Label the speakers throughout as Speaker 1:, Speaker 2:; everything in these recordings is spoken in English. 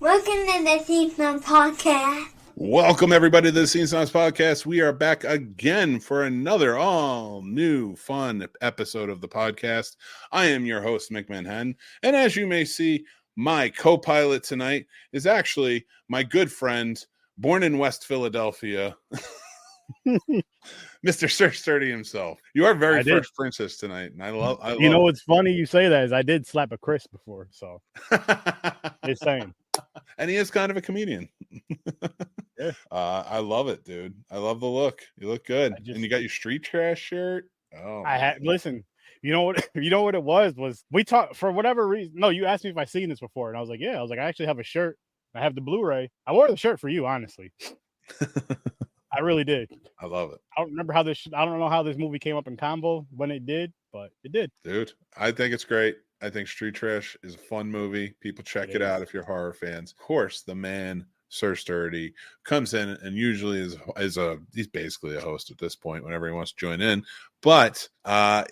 Speaker 1: Welcome to the Scene Snobs Podcast.
Speaker 2: Welcome, everybody, to the Scene Snobs Podcast. We are back again for another all-new, fun episode of the podcast. I am your host, Mick, and as you may see, my co-pilot tonight is actually my good friend, born in West Philadelphia, Mr. Sir Sturdy himself. You are very first princess tonight, and I love
Speaker 3: you know what's funny you say that is I did slap a Chris before, so it's saying.
Speaker 2: And he is kind of a comedian.
Speaker 3: Yeah.
Speaker 2: I love it, dude. I love the look. You look good. And you got your street trash shirt. Oh,
Speaker 3: I had listen. You know what it was we talked for whatever reason. No, you asked me if I've seen this before, and I was like, yeah. I was like, I actually have a shirt. I have the Blu-ray. I wore the shirt for you, honestly. I really did.
Speaker 2: I love it.
Speaker 3: I don't remember I don't know how this movie came up in combo when it did, but it did.
Speaker 2: Dude, I think it's great. I think Street Trash is a fun movie. People check it out if you're horror fans. Of course, the man, Sir Sturdy, comes in and usually he's basically a host at this point whenever he wants to join in. But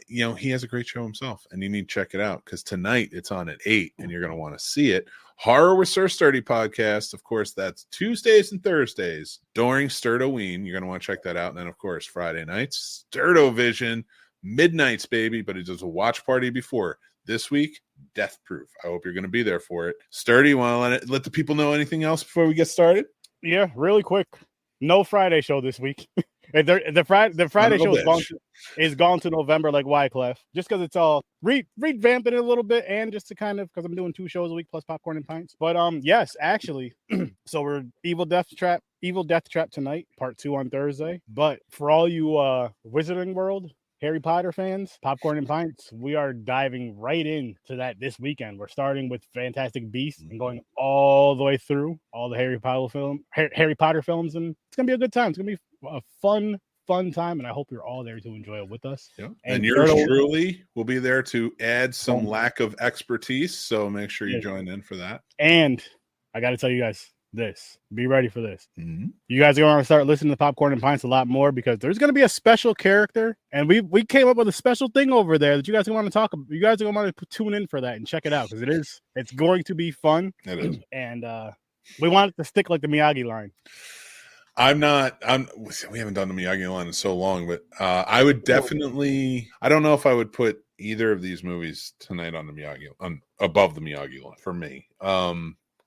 Speaker 2: he has a great show himself, and you need to check it out because tonight it's on at 8, and you're going to want to see it. Horror with Sir Sturdy podcast. Of course, that's Tuesdays and Thursdays during Sturdoween. You're going to want to check that out. And then, of course, Friday nights, Sturdovision, midnights, baby. But he does a watch party before. This week, Death Proof. I hope you're going to be there for it. Sturdy, you want to let the people know anything else before we get started?
Speaker 3: Really quick. No Friday show this week. the Friday show is gone to November like Wyclef, just because it's all revamping it a little bit, and just to kind of because I'm doing 2 shows a week plus popcorn and pints. But yes, actually, so we're Evil Death Trap tonight, part 2 on Thursday. But for all you Wizarding World Harry Potter fans, popcorn and pints, we are diving right into that this weekend. We're starting with Fantastic Beasts and going all the way through all the Harry Potter films, and it's gonna be a good time. It's gonna be a fun time, and I hope you're all there to enjoy it with us.
Speaker 2: Yeah. And yours truly will be there to add some lack of expertise, so make sure you join in for that.
Speaker 3: And I got to tell you guys this. Be ready for this.
Speaker 2: Mm-hmm.
Speaker 3: You guys are going to start listening to Popcorn and Pints a lot more because there's going to be a special character, and we came up with a special thing over there that you guys are going to talk about. You guys are going to want to tune in for that and check it out because it's going to be fun.
Speaker 2: It is.
Speaker 3: And we want it to stick like the Miyagi line.
Speaker 2: We haven't done the Miyagi line in so long, but I would definitely, I don't know if I would put either of these movies tonight on the Miyagi, above the Miyagi line for me.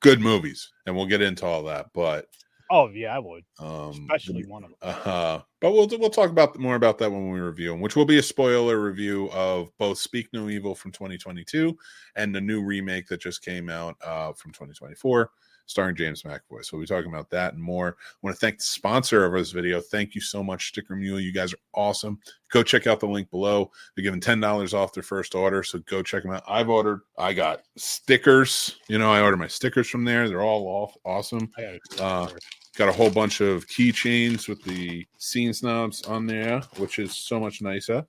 Speaker 2: Good movies, and we'll get into all that. But
Speaker 3: oh yeah, I would, especially one of them.
Speaker 2: But we'll talk more about that when we review them, which will be a spoiler review of both Speak No Evil from 2022 and the new remake that just came out from 2024. Starring James McAvoy. So we'll be talking about that and more. I want to thank the sponsor of this video. Thank you so much, Sticker Mule. You guys are awesome. Go check out the link below. They're giving $10 off their first order, so go check them out. I got stickers. I ordered my stickers from there. They're all awesome. Got a whole bunch of keychains with the Scene Snobs on there, which is so much nicer.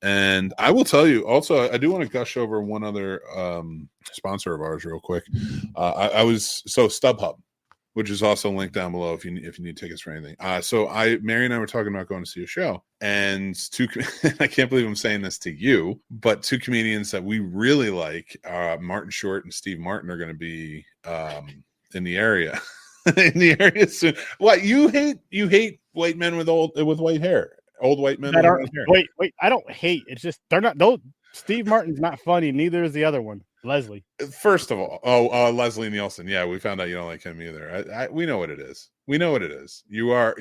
Speaker 2: And I will tell you also, I do want to gush over one other sponsor of ours real quick. StubHub, which is also linked down below if you need tickets for anything. Mary and I were talking about going to see a show, and I can't believe I'm saying this to you, but 2 comedians that we really like, Martin Short and Steve Martin, are going to be in the area. In the area soon. What, you hate white men with white hair? Old white men.
Speaker 3: Wait! I don't hate. It's just they're not. Those Steve Martin's not funny. Neither is the other one, Leslie.
Speaker 2: First of all, Leslie Nielsen. Yeah, we found out you don't like him either. We know what it is. We know what it is. You're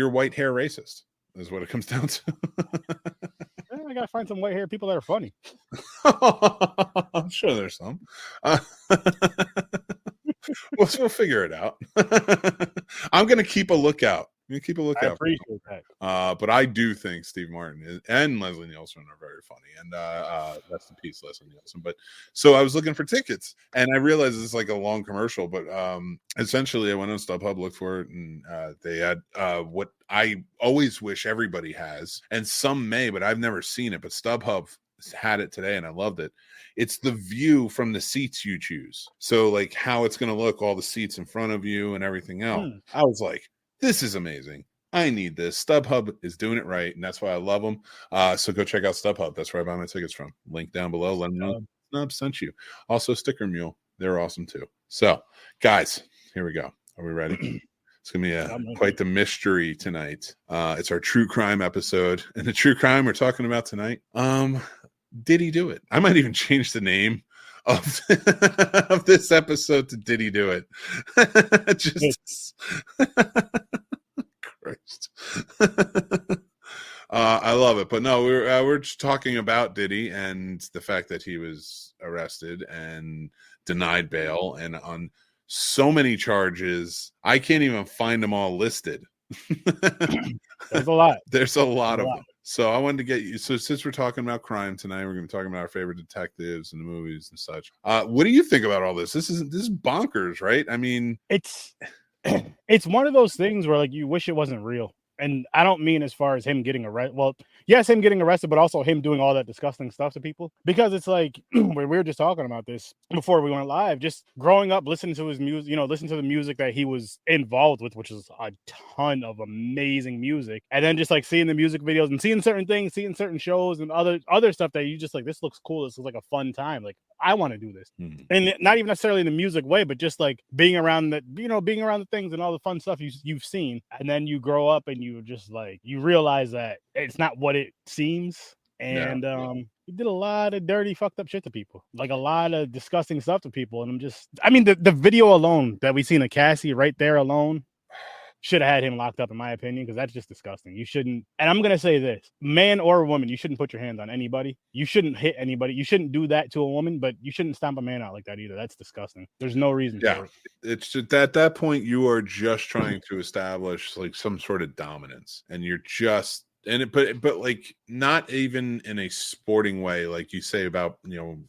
Speaker 2: white hair racist. Is what it comes down to.
Speaker 3: I gotta find some white hair people that are funny.
Speaker 2: I'm sure there's some. We'll figure it out. I'm gonna keep a lookout. I
Speaker 3: appreciate that.
Speaker 2: But I do think Steve Martin and Leslie Nielsen are very funny. And rest in peace, Leslie Nielsen. But so I was looking for tickets, and I realized it's like a long commercial. But essentially, I went on StubHub, looked for it, and they had what I always wish everybody has, and some may, but I've never seen it. But StubHub had it today, and I loved it. It's the view from the seats you choose. So like how it's going to look, all the seats in front of you and everything else. I was like, this is amazing. I need this. StubHub is doing it right, and that's why I love them. So go check out StubHub. That's where I buy my tickets from. Link down below. Let them know Snobs sent you. Also, Sticker Mule. They're awesome too. So, guys, here we go. Are we ready? It's going to be quite the mystery tonight. It's our true crime episode. And the true crime we're talking about tonight, did he do it? I might even change the name of, of this episode to Did He Do It? Just Christ. I love it. But no, we're just talking about Diddy and the fact that he was arrested and denied bail and on so many charges. I can't even find them all listed.
Speaker 3: There's a lot.
Speaker 2: There's a lot of them. So I wanted to get you. So since we're talking about crime tonight, we're going to be talking about our favorite detectives and the movies and such. What do you think about all this? This is bonkers, right? I mean,
Speaker 3: it's one of those things where like you wish it wasn't real. And I don't mean as far as him getting arrested. Well, yes, him getting arrested, but also him doing all that disgusting stuff to people. Because it's like, we were just talking about this before we went live, just growing up, listening to his music, listening to the music that he was involved with, which is a ton of amazing music. And then just like seeing the music videos and seeing certain things, seeing certain shows and other stuff that you just like, this looks cool. This looks like a fun time. Like, I want to do this. And not even necessarily in the music way, but just like being around being around the things and all the fun stuff you've seen. And then you grow up and you just like, you realize that it's not what it seems. And he did a lot of dirty, fucked up shit to people, like a lot of disgusting stuff to people. And the video alone that we seen of Cassie right there alone should have had him locked up, in my opinion, because that's just disgusting. You shouldn't, and I'm going to say this, man or woman, you shouldn't put your hands on anybody. You shouldn't hit anybody. You shouldn't do that to a woman, but you shouldn't stomp a man out like that either. That's disgusting. There's no reason for it.
Speaker 2: It's just, at that point, you are just trying to establish like some sort of dominance, and you're just, but like not even in a sporting way, like you say about,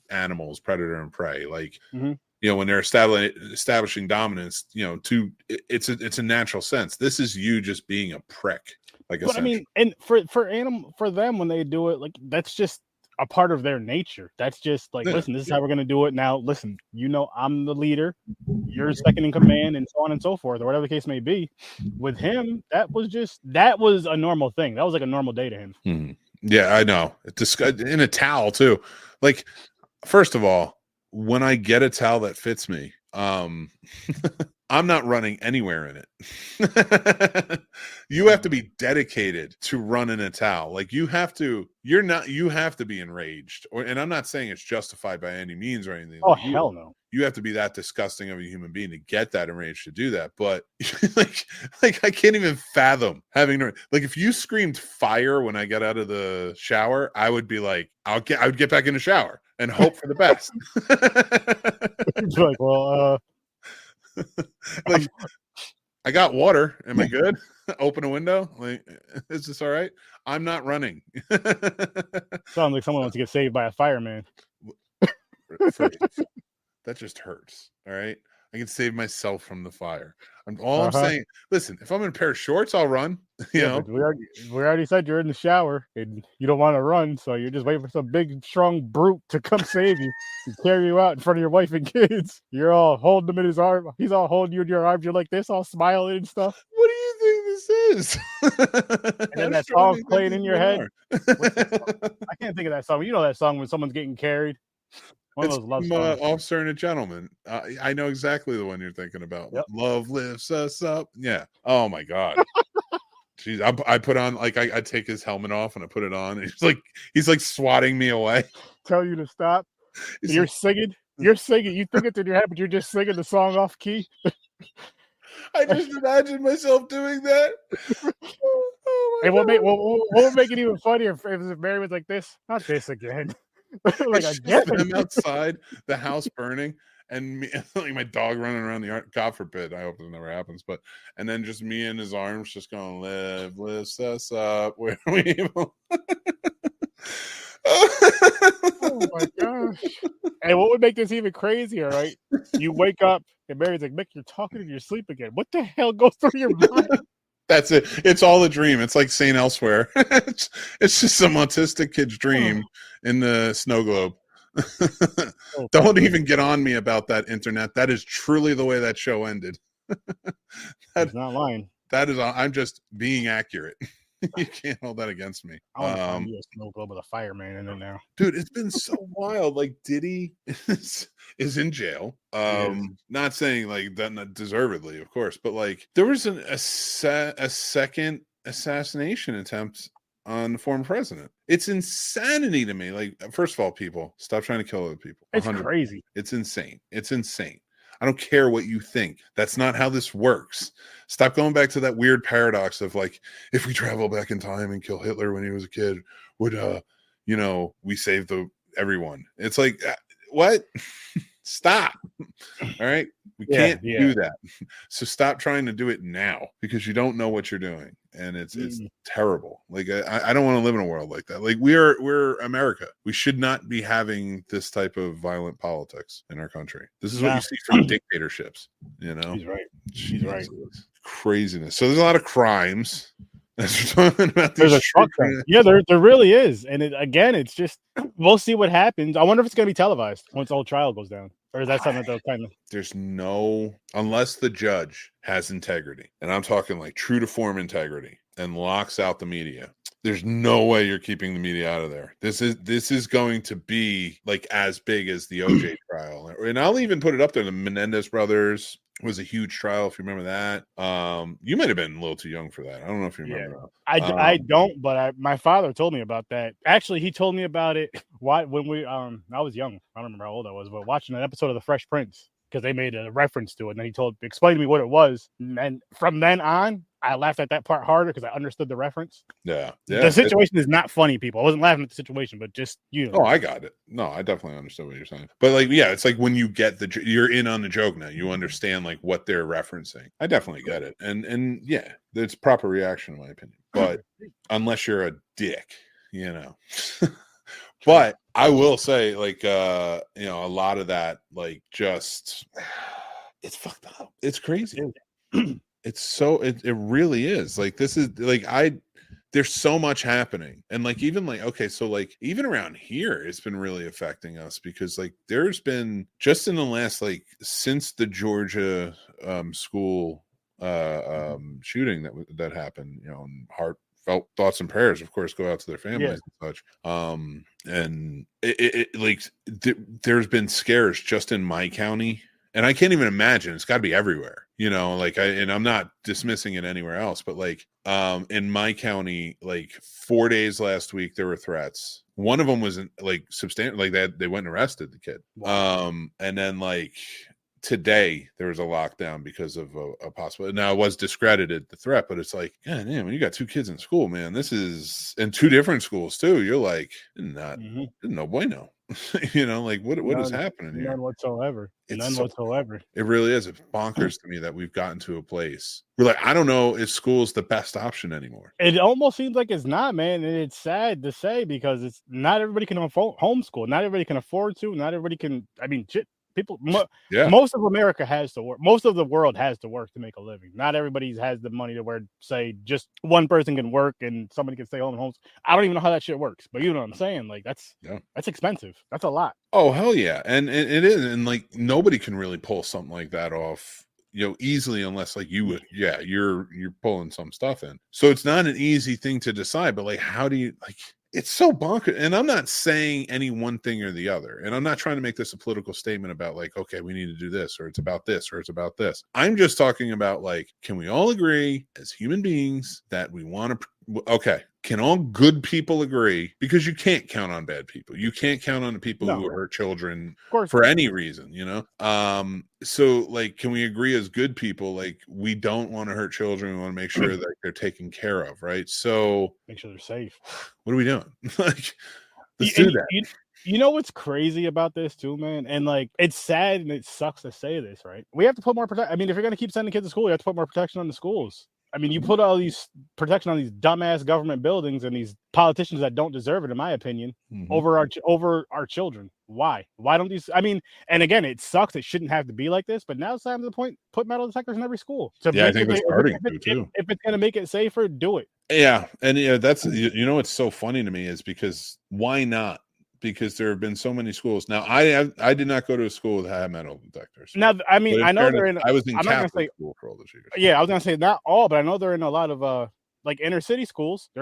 Speaker 2: animals, predator and prey, like, when they're establishing dominance, it's a natural sense. This is you just being a prick. But I mean,
Speaker 3: and for them, when they do it, like, that's just a part of their nature. That's just like, listen, this is how we're going to do it. Now, listen, I'm the leader, you're second in command, and so on and so forth, or whatever the case may be. With him, that was a normal thing. That was like a normal day to him.
Speaker 2: Yeah, I know. In a towel too. Like, first of all, when I get a towel that fits me, I'm not running anywhere in it. You have to be dedicated to run in a towel. Like, you have to be enraged. And I'm not saying it's justified by any means or anything.
Speaker 3: Oh, hell no.
Speaker 2: You have to be that disgusting of a human being to get that enraged to do that. But like I can't even fathom having to, like, if you screamed fire when I got out of the shower, I would be like, I would get back in the shower and hope for the best.
Speaker 3: It's like, well,
Speaker 2: like, I got water. Am I good? Open a window. Like, is this all right? I'm not running.
Speaker 3: Sounds like someone wants to get saved by a fireman.
Speaker 2: That just hurts. All right. I can save myself from the fire. I'm saying, listen, if I'm in a pair of shorts, I'll run. You know,
Speaker 3: we already said you're in the shower and you don't want to run, so you're just waiting for some big, strong brute to come save you and carry you out in front of your wife and kids. You're all holding him in his arm. He's all holding you in your arms. You're like this, all smiling and stuff.
Speaker 2: What do you think this is?
Speaker 3: And then that song playing in your head. I can't think of that song. You know that song when someone's getting carried. One of those love songs.
Speaker 2: Officer and a Gentleman. I know exactly the one you're thinking about. Yep. Love lifts us up. Yeah. Oh my God. Jeez, I put on, like, I take his helmet off and I put it on. And he's like swatting me away.
Speaker 3: Tell you to stop. You're singing. You're singing. You think it's in your head, but you're just singing the song off key.
Speaker 2: I just imagine myself doing that.
Speaker 3: And what would make it even funnier if Mary was like this? Not this again.
Speaker 2: Like, I get him outside the house burning, and me, like, my dog running around the yard. God forbid, I hope it never happens. But and then just me in his arms, just going, lifts us up where we.
Speaker 3: Oh my gosh! And what would make this even crazier, right? You wake up and Mary's like, "Mick, you're talking in your sleep again. What the hell goes through your mind?"
Speaker 2: That's it. It's all a dream. It's like St. Elsewhere. It's just some autistic kid's dream in the snow globe. Don't even get on me about that, internet. That is truly the way that show ended.
Speaker 3: That's not lying.
Speaker 2: That is. I'm just being accurate. You can't hold that against me.
Speaker 3: I want to find you a snow globe with a fireman in it now.
Speaker 2: Dude, it's been so wild. Like Diddy is in jail. Not saying like that, not deservedly, of course, but like there was a second assassination attempt on the former president. It's insanity to me. Like, first of all, people, stop trying to kill other people.
Speaker 3: It's crazy.
Speaker 2: It's insane. It's insane. I don't care what you think. That's not how this works. Stop going back to that weird paradox of like, if we travel back in time and kill Hitler when he was a kid, would we save everyone? It's like, what? Stop. All right. We can't do that. So stop trying to do it now because you don't know what you're doing. And it's terrible. Like I don't want to live in a world like that. Like we're America. We should not be having this type of violent politics in our country. This is what you see from dictatorships. You know,
Speaker 3: She's right.
Speaker 2: Craziness. So there's a lot of crimes. That's what we're talking about.
Speaker 3: There's a truck. Yeah, there really is. And it's just we'll see what happens. I wonder if it's going to be televised once the whole trial goes down. Or is that something that they'll kind of...
Speaker 2: There's no... Unless the judge has integrity, and I'm talking like true to form integrity, and locks out the media, there's no way you're keeping the media out of there. This is going to be like as big as the OJ trial. And I'll even put it up there. The Menendez brothers was a huge trial, if you remember that. You might have been a little too young for that. I don't know if you remember that.
Speaker 3: I don't, but my father told me about that. Actually, he told me about it when we I was young. I don't remember how old I was, but watching an episode of The Fresh Prince, because they made a reference to it, and then he explained to me what it was. And from then on, I laughed at that part harder because I understood the reference.
Speaker 2: Yeah.
Speaker 3: The situation is not funny, people. I wasn't laughing at the situation, but just,
Speaker 2: Oh, I got it. No, I definitely understood what you're saying. But like, yeah, it's like when you get you're in on the joke now. You understand like what they're referencing. I definitely get it. And yeah, it's proper reaction in my opinion. But unless you're a dick, But I will say, like, a lot of that, like, just it's fucked up. It's crazy. It really is. Like, this is like there's so much happening. And like, even like, okay, so like even around here, it's been really affecting us because like there's been just in the last, like, since the Georgia school shooting that happened, and heartfelt thoughts and prayers, of course, go out to their families and such. And there's been scares just in my county, and I can't even imagine. It's got to be everywhere, and I'm not dismissing it anywhere else, but like, in my county, like 4 days last week, there were threats. One of them was like substantial, like they went and arrested the kid. Wow. And then like today there was a lockdown because of a possible. Now it was discredited, the threat, but it's like, God damn, when you got two kids in school, man, this is in two different schools too. You're like, no bueno. Like what is happening here?
Speaker 3: None whatsoever. Whatsoever.
Speaker 2: It really is. It's bonkers to me that we've gotten to a place where, like, I don't know if school's the best option anymore.
Speaker 3: It almost seems like it's not, man. And it's sad to say because it's not everybody can homeschool. Not everybody can afford to. Not everybody can. I mean, people. Most of America has to work. Most of the world has to work to make a living. Not everybody has the money to where, say, just one person can work and somebody can stay home and homeschool. I don't even know how that shit works, but you know what I'm saying? Like that's expensive. That's a lot.
Speaker 2: Oh hell yeah, and it is, and like nobody can really pull something like that off, easily unless like you would. Yeah, you're pulling some stuff in, so it's not an easy thing to decide. But like, how do you like? It's so bonkers. And I'm not saying any one thing or the other. And I'm not trying to make this a political statement about like, okay, we need to do this, or it's about this, or it's about this. I'm just talking about like, can we all agree as human beings that we want to, can all good people agree? Because you can't count on bad people. You can't count on the people who hurt children for any reason, So like, can we agree as good people? Like, we don't want to hurt children. We want to make sure that they're taken care of. Right. So
Speaker 3: make sure they're safe.
Speaker 2: What are we doing? Like, let's do that.
Speaker 3: You know what's crazy about this too, man? And like, it's sad and it sucks to say this, right? We have to put more protection. I mean, if you're going to keep sending kids to school, you have to put more protection on the schools. I mean, you put all these protection on these dumbass government buildings and these politicians that don't deserve it, in my opinion, over our children. Why? Why don't these? I mean, and again, it sucks. It shouldn't have to be like this, but now it's time to the point. Put metal detectors in every school.
Speaker 2: I think it's starting to too.
Speaker 3: If it's going to make it safer, do it.
Speaker 2: Yeah, and that's what's so funny to me is because why not? Because there have been so many schools. Now, I did not go to a school that had metal detectors.
Speaker 3: Now, I mean, I know they're in.
Speaker 2: I was in Catholic school for all those years.
Speaker 3: Yeah, I was gonna say not all, but I know they're in a lot of like inner city schools. They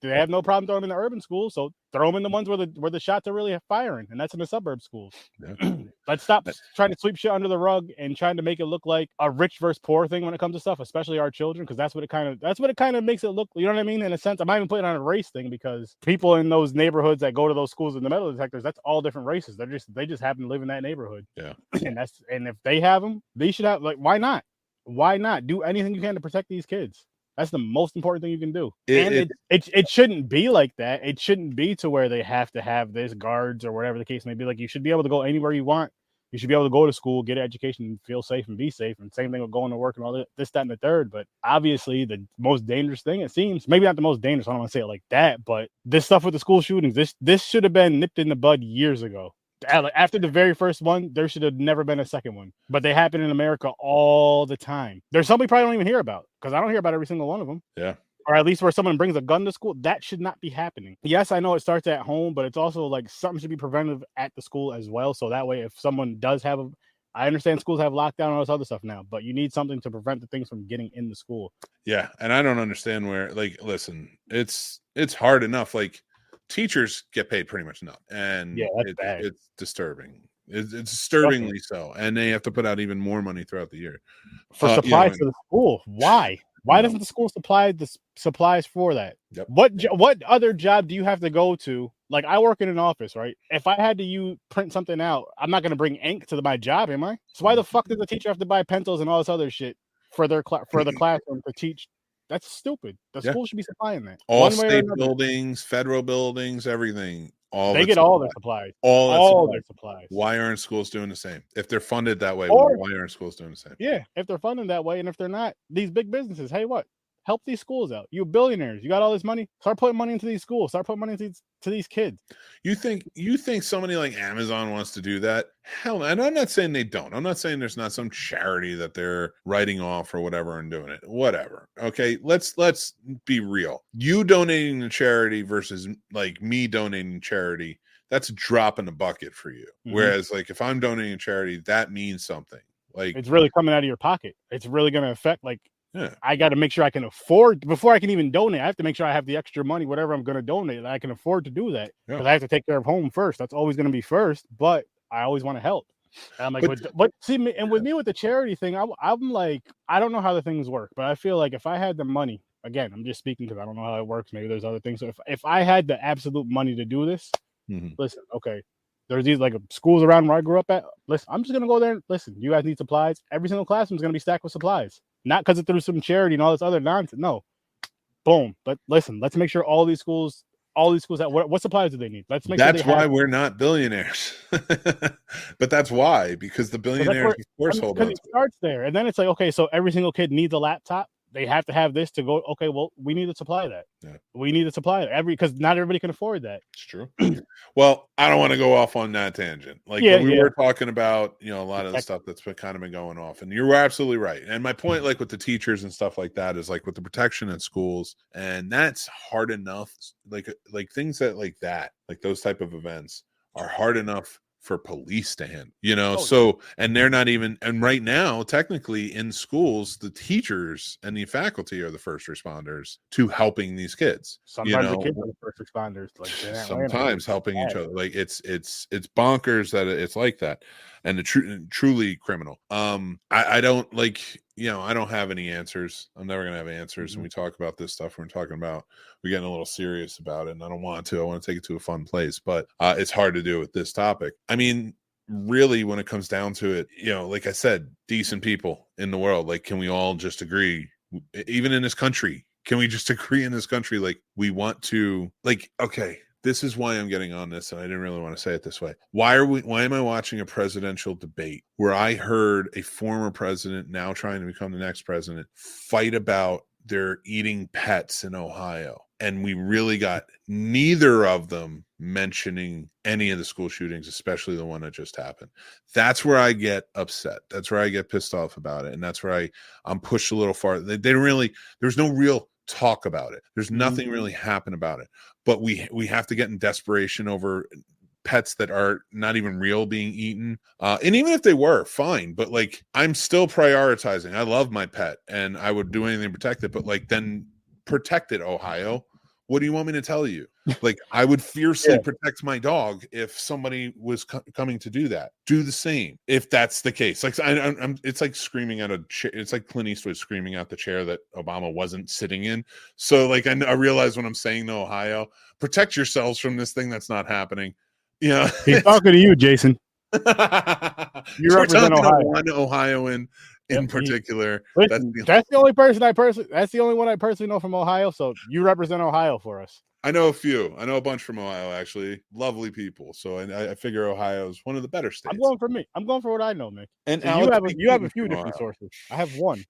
Speaker 3: have no problem throwing them in the urban schools, so throw them in the ones where the shots are really firing, and that's in the suburb schools.
Speaker 2: Yeah.
Speaker 3: Let's stop trying to sweep shit under the rug and trying to make it look like a rich versus poor thing when it comes to stuff, especially our children, because that's what it kind of makes it look. You know what I mean? In a sense, I'm not even putting it on a race thing, because people in those neighborhoods that go to those schools in the metal detectors, that's all different races. They just happen to live in that neighborhood.
Speaker 2: Yeah,
Speaker 3: and if they have them, they should have. Like, why not? Why not do anything you can to protect these kids? That's the most important thing you can do. It shouldn't be like that. It shouldn't be to where they have to have this guards or whatever the case may be. Like, you should be able to go anywhere you want. You should be able to go to school, get an education, and feel safe and be safe. And same thing with going to work and all this, that, and the third. But obviously, the most dangerous thing, it seems, maybe not the most dangerous, I don't want to say it like that, but this stuff with the school shootings, this should have been nipped in the bud years ago. After the very first one, there should have never been a second one. But they happen in America all the time. There's some we probably don't even hear about, because I don't hear about every single one of them.
Speaker 2: Yeah.
Speaker 3: Or at least where someone brings a gun to school. That should not be happening. Yes, I know it starts at home, but it's also like something should be preventive at the school as well. So that way, if someone does have I understand schools have lockdown and all this other stuff now, but you need something to prevent the things from getting in the school.
Speaker 2: Yeah. And I don't understand where, like, listen, it's hard enough. Like, teachers get paid pretty much nothing, and it's disturbing. It's disturbingly so, and they have to put out even more money throughout the year
Speaker 3: for supplies for the school. Why doesn't the school supply the supplies for that?
Speaker 2: Yep.
Speaker 3: What other job do you have to go to? Like, I work in an office, right? If I had to print something out, I'm not going to bring ink to my job, am I? So why the fuck does the teacher have to buy pencils and all this other shit for the classroom to teach? That's stupid. The school should be supplying that.
Speaker 2: All state buildings, federal buildings, everything.
Speaker 3: They get all their supplies.
Speaker 2: All their supplies. Why aren't schools doing the same? If they're funded that way, why aren't schools doing the same?
Speaker 3: Yeah, if they're funded that way, and if they're not, these big businesses, hey, what? Help these schools out. You billionaires, you got all this money. Start putting money into these schools. Start putting money into these kids.
Speaker 2: You think somebody like Amazon wants to do that? Hell, and I'm not saying they don't. I'm not saying there's not some charity that they're writing off or whatever and doing it. Whatever. Okay, let's be real. You donating to charity versus like me donating to charity, that's a drop in the bucket for you. Mm-hmm. Whereas, like, if I'm donating to charity, that means something. Like,
Speaker 3: it's really coming out of your pocket. It's really going to affect, like,
Speaker 2: yeah.
Speaker 3: I got to make sure I can afford, before I can even donate, I have to make sure I have the extra money, whatever I'm going to donate, that I can afford to do that. Because I have to take care of home first. That's always going to be first, but I always want to help. And I'm like, with me with the charity thing, I'm like, I don't know how the things work, but I feel like if I had the money, again, I'm just speaking because I don't know how it works. Maybe there's other things. So if I had the absolute money to do this, listen, okay, there's these like schools around where I grew up at. Listen, I'm just going to go there and listen, you guys need supplies. Every single classroom is going to be stacked with supplies. Not because it's through some charity and all this other nonsense. No. Boom. But listen, let's make sure all these schools have what supplies do they need? Let's make
Speaker 2: that's sure why we're not billionaires. But that's why, because the billionaires, of course, hold on.
Speaker 3: It starts there. And then it's like, okay, so every single kid needs a laptop. They have to have this to go. Okay, well, we need to supply that. Yeah. We need to supply it because not everybody can afford that.
Speaker 2: It's true. Well, I don't want to go off on that tangent. Like we were talking about, a lot of the stuff that's been going off, and you're absolutely right. And my point, like with the teachers and stuff like that, is like with the protection in schools, and that's hard enough. Like things that like those type of events are hard enough for police to handle, so, and they're not even, and right now, technically in schools, the teachers and the faculty are the first responders to helping these kids.
Speaker 3: Sometimes the kids are the first responders. Like,
Speaker 2: sometimes helping each other. Like it's bonkers that it's like that, and truly criminal. I don't like, I don't have any answers. I'm never gonna have answers. When we talk about this stuff, we're getting a little serious about it, and I don't want to. I want to take it to a fun place, but it's hard to do with this topic. I mean, really, when it comes down to it, like I said, decent people in the world. Like, can we all just agree, even in this country? Can we just agree in this country? Like, we want to, like, okay. This is why I'm getting on this, and I didn't really want to say it this way. Why am I watching a presidential debate where I heard a former president, now trying to become the next president, fight about their eating pets in Ohio? And we really got neither of them mentioning any of the school shootings, especially the one that just happened. That's where I get upset. That's where I get pissed off about it. And that's where I'm pushed a little far. They didn't really, there's no real talk about it. There's nothing really happen about it. But we have to get in desperation over pets that are not even real being eaten. And even if they were, fine. But like, I'm still prioritizing. I love my pet and I would do anything to protect it. But like, then protect it, Ohio. What do you want me to tell you? Like, I would fiercely protect my dog if somebody was coming to do that. Do the same if that's the case. Like, it's like screaming at a chair. It's like Clint Eastwood screaming out the chair that Obama wasn't sitting in. So, like, I realize when I'm saying to Ohio, protect yourselves from this thing that's not happening. Yeah,
Speaker 3: he's talking to you, Jason. You represent Ohio.
Speaker 2: One Ohioan in particular.
Speaker 3: Listen, that's the only one I personally know from Ohio. So you represent Ohio for us.
Speaker 2: I know a few. I know a bunch from Ohio, actually. Lovely people. So I figure Ohio is one of the better states.
Speaker 3: I'm going for me. I'm going for what I know, Mick.
Speaker 2: And
Speaker 3: so you have a few different sources. I have one.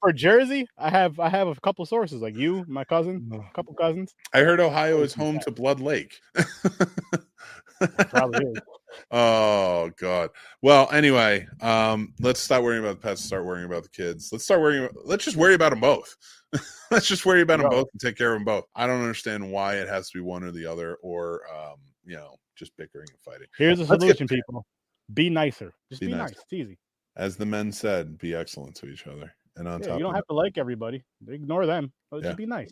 Speaker 3: For Jersey, I have a couple sources. Like you, my cousin, a couple cousins.
Speaker 2: I heard Ohio is home to Blood Lake.
Speaker 3: Probably is.
Speaker 2: Oh God. Well, anyway, let's stop worrying about the pets, start worrying about the kids. Let's just worry about them both. Let's just worry about them both and take care of them both. I don't understand why it has to be one or the other, or just bickering and fighting.
Speaker 3: Here's a solution, people. Be nicer. Just be nice. It's easy.
Speaker 2: As the men said, be excellent to each other. And on top,
Speaker 3: you don't have to like everybody. Ignore them. Just be nice.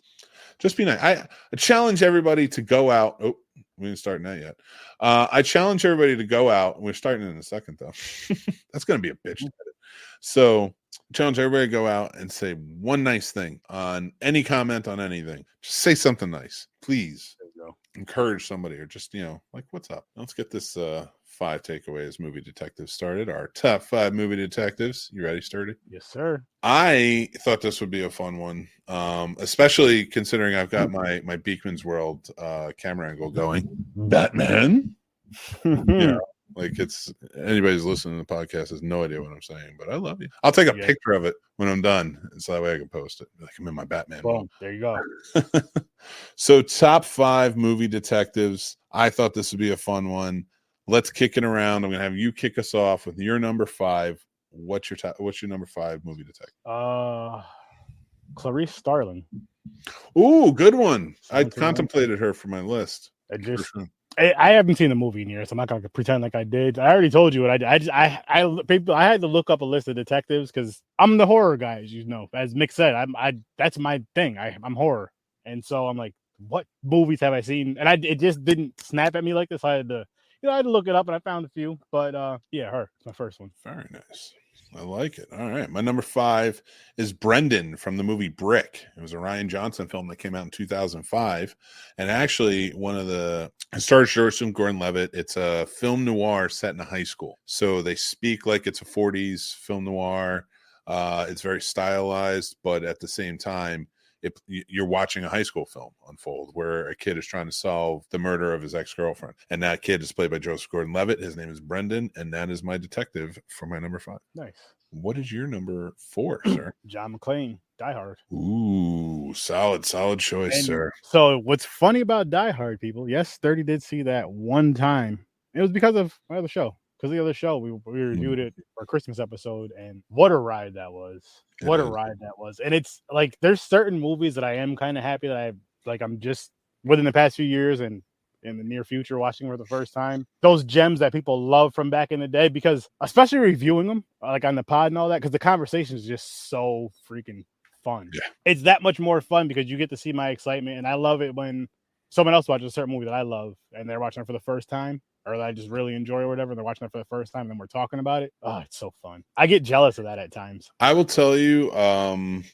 Speaker 2: Just be nice. I challenge everybody to go out. Oh, we didn't start that yet. I challenge everybody to go out. And we're starting in a second, though. That's going to be a bitch. So challenge everybody to go out and say one nice thing on any comment on anything. Just say something nice, please. There you go. Encourage somebody, or just like, what's up? Let's get this 5 takeaways movie detectives started. Our top 5 movie detectives. You ready, Sturdy?
Speaker 3: Yes, sir.
Speaker 2: I thought this would be a fun one, especially considering I've got my Beekman's World camera angle going. Batman. Like, it's anybody's listening to the podcast has no idea what I'm saying, but I love you. I'll take a picture of it when I'm done, so that way I can post it. Like, I'm in my Batman.
Speaker 3: Well, there you go.
Speaker 2: So, top 5 movie detectives. I thought this would be a fun one. Let's kick it around. I'm gonna have you kick us off with your number 5. What's your number 5 movie detective?
Speaker 3: Clarice Starling.
Speaker 2: Ooh, good one. I contemplated her for my list.
Speaker 3: I haven't seen the movie in years, so I'm not gonna pretend like I did. I already told you what I had to look up a list of detectives because I'm the horror guy, as you know. As Mick said, that's my thing. I'm horror, and so I'm like, what movies have I seen? And it just didn't snap at me like this. I had to look it up, and I found a few. But her, it's my first one.
Speaker 2: Very nice. I like it. All right. My number 5 is Brendan from the movie Brick. It was a Rian Johnson film that came out in 2005. And actually, it stars Joseph Gordon-Levitt. It's a film noir set in a high school. So they speak like it's a 40s film noir. It's very stylized, but at the same time, you're watching a high school film unfold where a kid is trying to solve the murder of his ex-girlfriend. And that kid is played by Joseph Gordon-Levitt. His name is Brendan, and that is my detective for my number 5.
Speaker 3: Nice.
Speaker 2: What is your number 4, sir?
Speaker 3: John McClane, Die Hard.
Speaker 2: Ooh, solid choice, sir.
Speaker 3: So what's funny about Die Hard, people, yes, 30 did see that one time. It was because of my other show. Because the other show, we reviewed it for a Christmas episode, and what a ride that was. And it's like, there's certain movies that I am kind of happy that I'm just within the past few years and in the near future watching for the first time. Those gems that people love from back in the day, because especially reviewing them like on the pod and all that, because the conversation is just so freaking fun. Yeah. It's that much more fun because you get to see my excitement, and I love it when someone else watches a certain movie that I love and they're watching it for the first time, or that I just really enjoy or whatever, and they're watching it for the first time and then we're talking about it. Oh, it's so fun. I get jealous of that at times.
Speaker 2: I will tell you,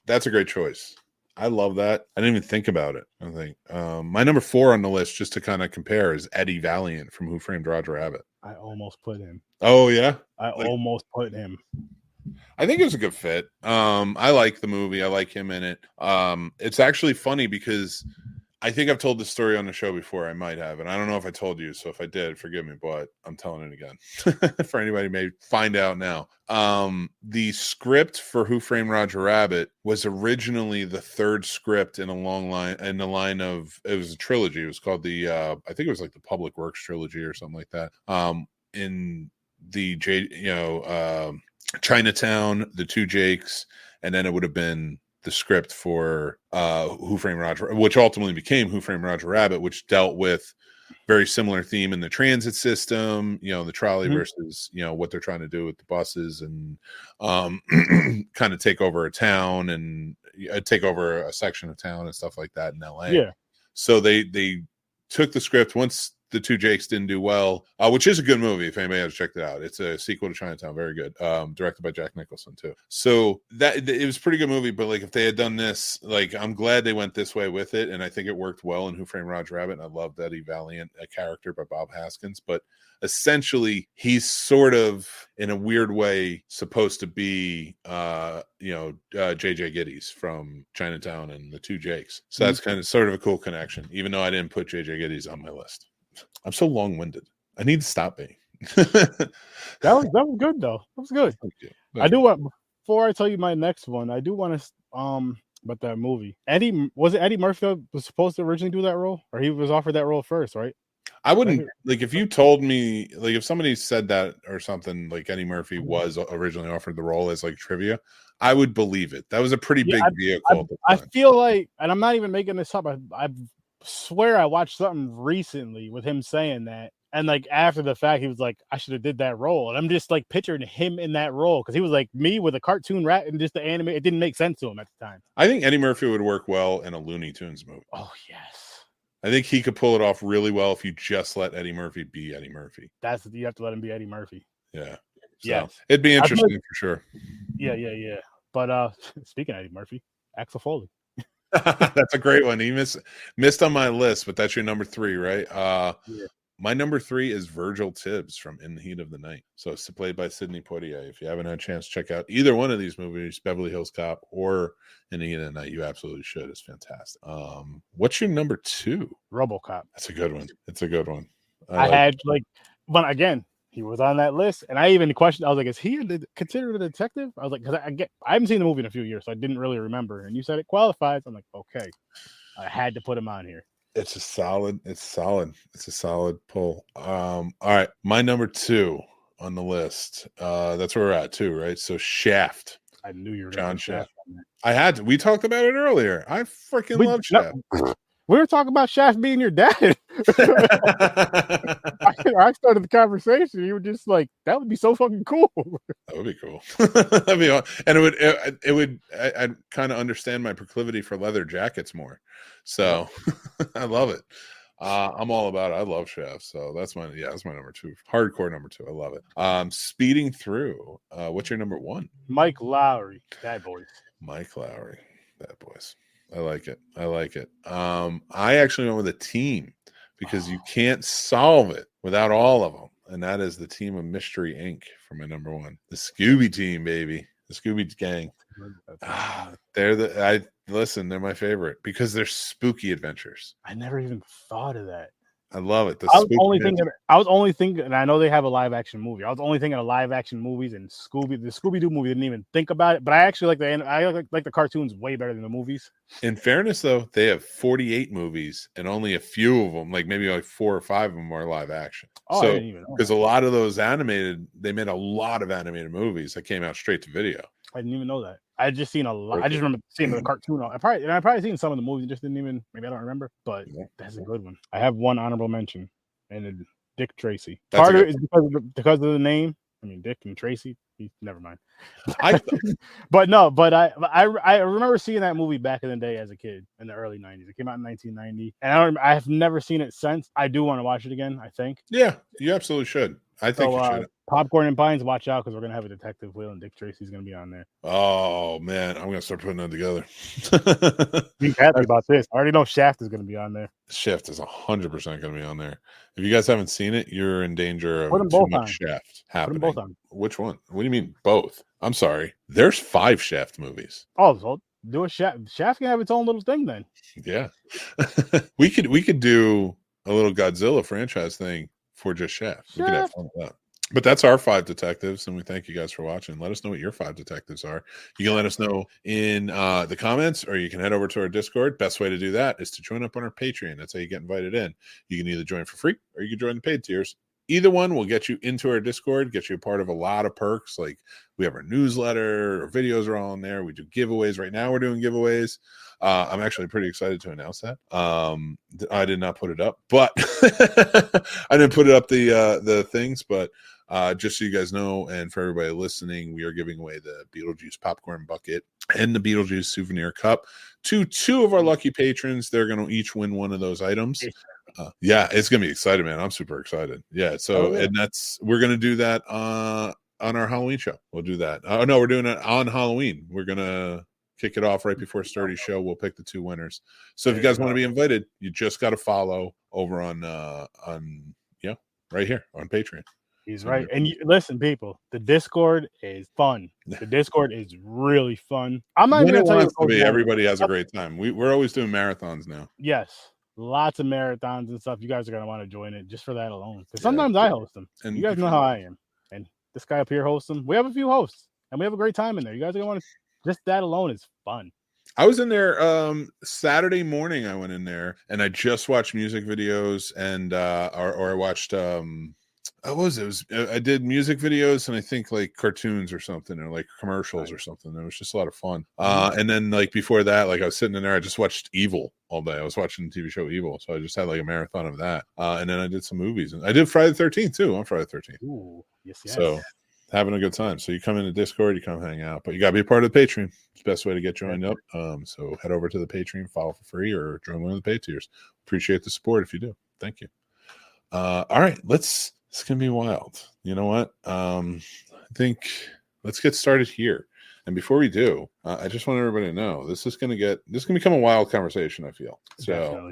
Speaker 2: that's a great choice. I love that. I didn't even think about it. I think my number 4 on the list, just to kind of compare, is Eddie Valiant from Who Framed Roger Rabbit.
Speaker 3: I almost put him.
Speaker 2: Oh, yeah?
Speaker 3: I almost put him.
Speaker 2: I think it was a good fit. I like the movie. I like him in it. It's actually funny because I think I've told this story on the show before. I might have, and I don't know if I told you. So if I did, forgive me, but I'm telling it again for anybody who may find out now. The script for Who Framed Roger Rabbit was originally the 3rd script in a long line, in the line of, it was a trilogy. It was called I think it was like the Public Works trilogy or something like that. In the Chinatown, The Two Jakes, and then it would have been the script for Who Framed Roger, which ultimately became Who Framed Roger Rabbit, which dealt with very similar theme in the transit system, the trolley
Speaker 3: Mhm.
Speaker 2: versus, what they're trying to do with the buses and kind of take over a town and take over a section of town and stuff like that in LA.
Speaker 3: Yeah.
Speaker 2: So they took the script once the two Jakes didn't do well, which is a good movie if anybody has checked it out. It's a sequel to Chinatown, very good, directed by Jack Nicholson too. So that it was a pretty good movie, but like if they had done this, like I'm glad they went this way with it, and I think it worked well in Who Framed Roger Rabbit. And I love Eddie Valiant, a character by Bob Haskins, but essentially he's sort of in a weird way supposed to be JJ Gittes from Chinatown and the two Jakes. So that's kind of sort of a cool connection, even though I didn't put JJ Gittes on my list. I'm so long-winded. I need to stop being.
Speaker 3: That was good though. That was good.
Speaker 2: Thank you.
Speaker 3: I do want, before I tell you my next one, I do want to about that movie. Eddie Murphy that was supposed to originally do that role, or he was offered that role first, right?
Speaker 2: I wouldn't like if you told me, like if somebody said that or something, like Eddie Murphy was originally offered the role as like trivia, I would believe it. That was a pretty big vehicle.
Speaker 3: I feel like, and I'm not even making this up, I swear I watched something recently with him saying that, and like after the fact he was like, I should have did that role, and I'm just like picturing him in that role because he was like me with a cartoon rat and just the anime. It didn't make sense to him at the time.
Speaker 2: I think Eddie Murphy would work well in a Looney Tunes movie.
Speaker 3: Oh yes,
Speaker 2: I think he could pull it off really well if you just let Eddie Murphy be Eddie Murphy.
Speaker 3: You have to let him be Eddie Murphy.
Speaker 2: Yeah. So
Speaker 3: yeah,
Speaker 2: it'd be interesting for sure.
Speaker 3: Yeah. But speaking of Eddie Murphy, Axel Foley.
Speaker 2: That's a great one. He missed on my list, but that's your number 3, right?
Speaker 3: Yeah.
Speaker 2: My number 3 is Virgil Tibbs from In the Heat of the Night. So it's played by Sidney Poitier. If you haven't had a chance to check out either one of these movies, Beverly Hills Cop or In the Heat of the Night, you absolutely should. It's fantastic. What's your number 2?
Speaker 3: RoboCop.
Speaker 2: That's a good one. It's a good one.
Speaker 3: But again, he was on that list, and I even questioned. I was like, "Is he considered a detective?" I was like, "Because I haven't seen the movie in a few years, so I didn't really remember." And you said it qualifies. I'm like, "Okay, I had to put him on here."
Speaker 2: It's solid. It's a solid pull. All right, my number 2 on the list. That's where we're at too, right? So Shaft.
Speaker 3: I knew you were
Speaker 2: John Shaft. We talked about it earlier. I freaking love Shaft.
Speaker 3: We were talking about Shaft being your dad. I started the conversation. You were just like, "That would be so fucking cool."
Speaker 2: That would be cool. That'd be, and it would. I'd kind of understand my proclivity for leather jackets more. So I love it. I'm all about it. I love Shaft. So that's my number 2. Hardcore number 2. I love it. Speeding Through. What's your number 1?
Speaker 3: Mike Lowry, Bad Boys.
Speaker 2: Mike Lowry, Bad Boys. I like it. I actually went with a team because you can't solve it without all of them. And that is the team of Mystery Inc. for my number 1. The Scooby team, baby. The Scooby gang. They're my favorite because they're spooky adventures.
Speaker 3: I never even thought of that.
Speaker 2: I love it.
Speaker 3: I was only thinking, and I know they have a live action movie. I was only thinking of live action movies, and the Scooby-Doo movie didn't even think about it. But I actually like the cartoons way better than the movies.
Speaker 2: In fairness, though, they have 48 movies, and only a few of them, like maybe like 4 or 5 of them, are live action.
Speaker 3: Oh,
Speaker 2: so
Speaker 3: I didn't even know
Speaker 2: because a lot of those they made a lot of animated movies that came out straight to video.
Speaker 3: I didn't even know that. I just seen a lot. I just remember seeing the cartoon. I probably seen some of the movies, just didn't even. Maybe I don't remember. But that's a good one. I have one honorable mention, and it's Dick Tracy. Part of it is because of the name. I mean, Dick and Tracy. Never mind. I remember seeing that movie back in the day as a kid in the early 90s. It came out in 1990, and I have never seen it since. I do want to watch it again, I think.
Speaker 2: Yeah, you absolutely should. I think you should.
Speaker 3: Popcorn and Pines, watch out because we're gonna have a Detective Will and Dick Tracy's gonna be on there.
Speaker 2: Oh man, I'm gonna start putting them together.
Speaker 3: Be happy about this. I already know Shaft is gonna be on there.
Speaker 2: Shaft is 100% gonna be on there. If you guys haven't seen it, you're in danger of
Speaker 3: too
Speaker 2: much
Speaker 3: on.
Speaker 2: Shaft happening.
Speaker 3: Put them both on.
Speaker 2: Which one? What do you mean both? I'm sorry. There's 5 Shaft movies.
Speaker 3: Oh, so do a Shaft. Shaft can have its own little thing then.
Speaker 2: Yeah, we could do a little Godzilla franchise thing for just Shaft. We could have fun with that. But that's our 5 detectives, and we thank you guys for watching. Let us know what your 5 detectives are. You can let us know in the comments, or you can head over to our Discord. Best way to do that is to join up on our Patreon. That's how you get invited in. You can either join for free, or you can join the paid tiers. either one will get you into our Discord, get you a part of a lot of perks. Like we have our newsletter, our videos are all in there. We do giveaways. Right now we're doing giveaways. I'm actually pretty excited to announce that. I did not put it up, but I didn't put it up the things, but just so you guys know, and for everybody listening, we are giving away the Beetlejuice popcorn bucket and the Beetlejuice souvenir cup to 2 of our lucky patrons. They're going to each win one of those items. Yeah, it's going to be exciting, man. I'm super excited. Yeah. So, and we're going to do that on our Halloween show. We'll do that. Oh no, we're doing it on Halloween. We're going to kick it off right before Sturdy's show. We'll pick the 2 winners. So if you guys want to be invited, you just got to follow over on right here on Patreon.
Speaker 3: He's right. And listen, people, the Discord is fun. The Discord is really fun. I'm not going to tell you.
Speaker 2: Everybody has a great time. We're always doing marathons now.
Speaker 3: Yes. Lots of marathons and stuff. You guys are going to want to join it just for that alone. Because sometimes I host them. And you guys know how I am. And this guy up here hosts them. We have a few hosts. And we have a great time in there. You guys are going to want to. Just that alone is fun.
Speaker 2: I was in there Saturday morning. I went in there and I just watched music videos and or I watched I did music videos and I think like cartoons or something or like commercials or something. It was just a lot of fun. And then like before that, like I was sitting in there, I just watched Evil all day. I was watching the TV show Evil, so I just had like a marathon of that. And then I did some movies and I did Friday the 13th too on Friday the 13th.
Speaker 3: Ooh, yes.
Speaker 2: So having a good time. So you come into Discord, you come hang out, but you got to be a part of the Patreon. It's the best way to get joined up. So head over to the Patreon, follow for free, or join one of the pay tiers. Appreciate the support if you do. Thank you. All right, it's gonna be wild. You know what? I think let's get started here. And before we do, I just want everybody to know this is gonna become a wild conversation. I feel so.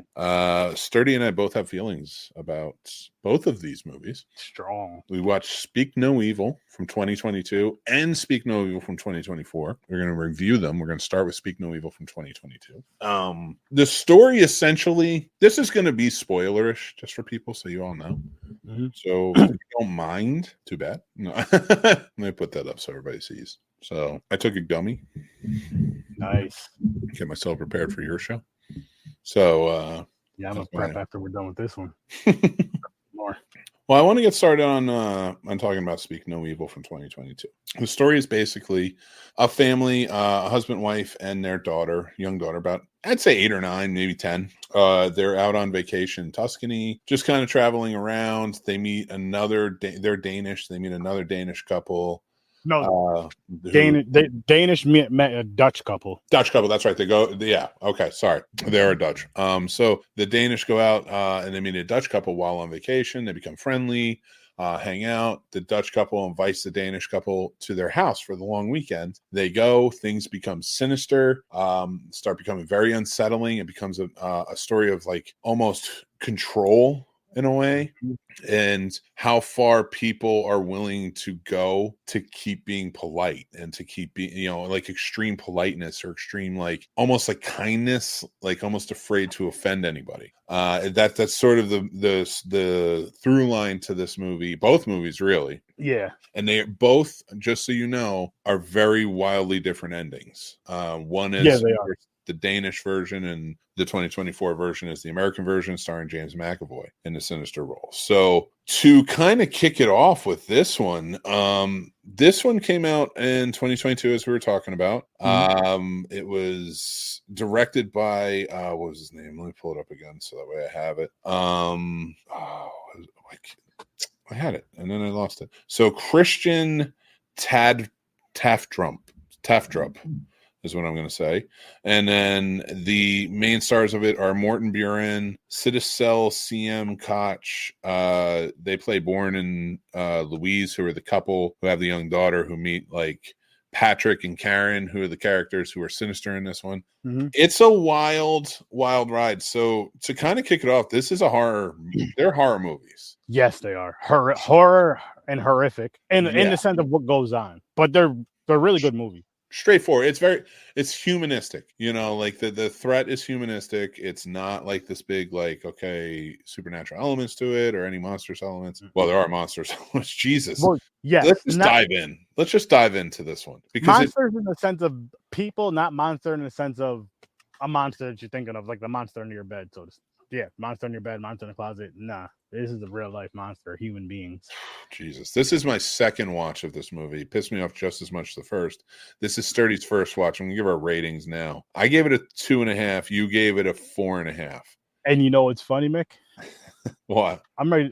Speaker 2: Sturdy and I both have feelings about both of these movies.
Speaker 3: Strong. We
Speaker 2: watched Speak No Evil from 2022 and Speak No Evil from 2024. We're gonna review them. We're gonna start with Speak No Evil from 2022. The story essentially, this is gonna be spoilerish just for people, so you all know. Mm-hmm. So if you don't mind, too bad. No. Let me put that up so everybody sees. So I took a gummy.
Speaker 3: Nice.
Speaker 2: Get myself prepared for your show. So
Speaker 3: yeah, I'm gonna prep after we're done with this one. More.
Speaker 2: Well, I want to get started on talking about Speak No Evil from 2022. The story is basically a family, a husband, wife, and their daughter, young daughter, about I'd say 8 or 9, maybe 10. They're out on vacation in Tuscany, just kind of traveling around. They meet they're Danish. They meet another Danish couple.
Speaker 3: No, Danish met a Dutch couple.
Speaker 2: Dutch couple, that's right. They go, yeah. Okay, sorry, they're Dutch. So the Danish go out and they meet a Dutch couple while on vacation. They become friendly, hang out. The Dutch couple invites the Danish couple to their house for the long weekend. They go. Things become sinister. Start becoming very unsettling. It becomes a story of like almost control in a way, and how far people are willing to go to keep being polite and to keep being, like extreme politeness or extreme, like almost like kindness, like almost afraid to offend anybody. That's sort of the through line to this movie, both movies really.
Speaker 3: Yeah.
Speaker 2: And they both, just so you know, are very wildly different endings. One is
Speaker 3: they are.
Speaker 2: The Danish version, and the 2024 version is the American version, starring James McAvoy in the sinister role. So to kind of kick it off with this one came out in 2022, as we were talking about. It was directed by what was his name? Let me pull it up again so that way I have it. I had it and then I lost it. So Christian Taftrup is what I'm going to say. And then the main stars of it are Morten Buren, Citacel CM Koch. They play Born and Louise, who are the couple who have the young daughter, who meet like Patrick and Karen, who are the characters who are sinister in this one. Mm-hmm. It's a wild ride. So to kind of kick it off, this is a horror. They're horror movies.
Speaker 3: Yes, they are. Horror and horrific in the sense of what goes on. But they're really good movies.
Speaker 2: Straightforward. It's humanistic, like the threat is humanistic. It's not like this big, like, okay, supernatural elements to it or any monstrous elements. Well, there are monstrous elements. Jesus.
Speaker 3: Well, yes.
Speaker 2: Let's just dive into this one. Because
Speaker 3: monsters in the sense of people, not monster in the sense of a monster that you're thinking of, like the monster under your bed. So yeah, monster in your bed, monster in the closet. Nah, This is a real life monster, human beings.
Speaker 2: Jesus, this is my second watch of this movie. It pissed me off just as much the first. This is Sturdy's first watch. I'm gonna give our ratings now. I gave it a 2.5. You gave it a 4.5.
Speaker 3: And you know what's funny, Mick?
Speaker 2: What?
Speaker 3: I'm ready.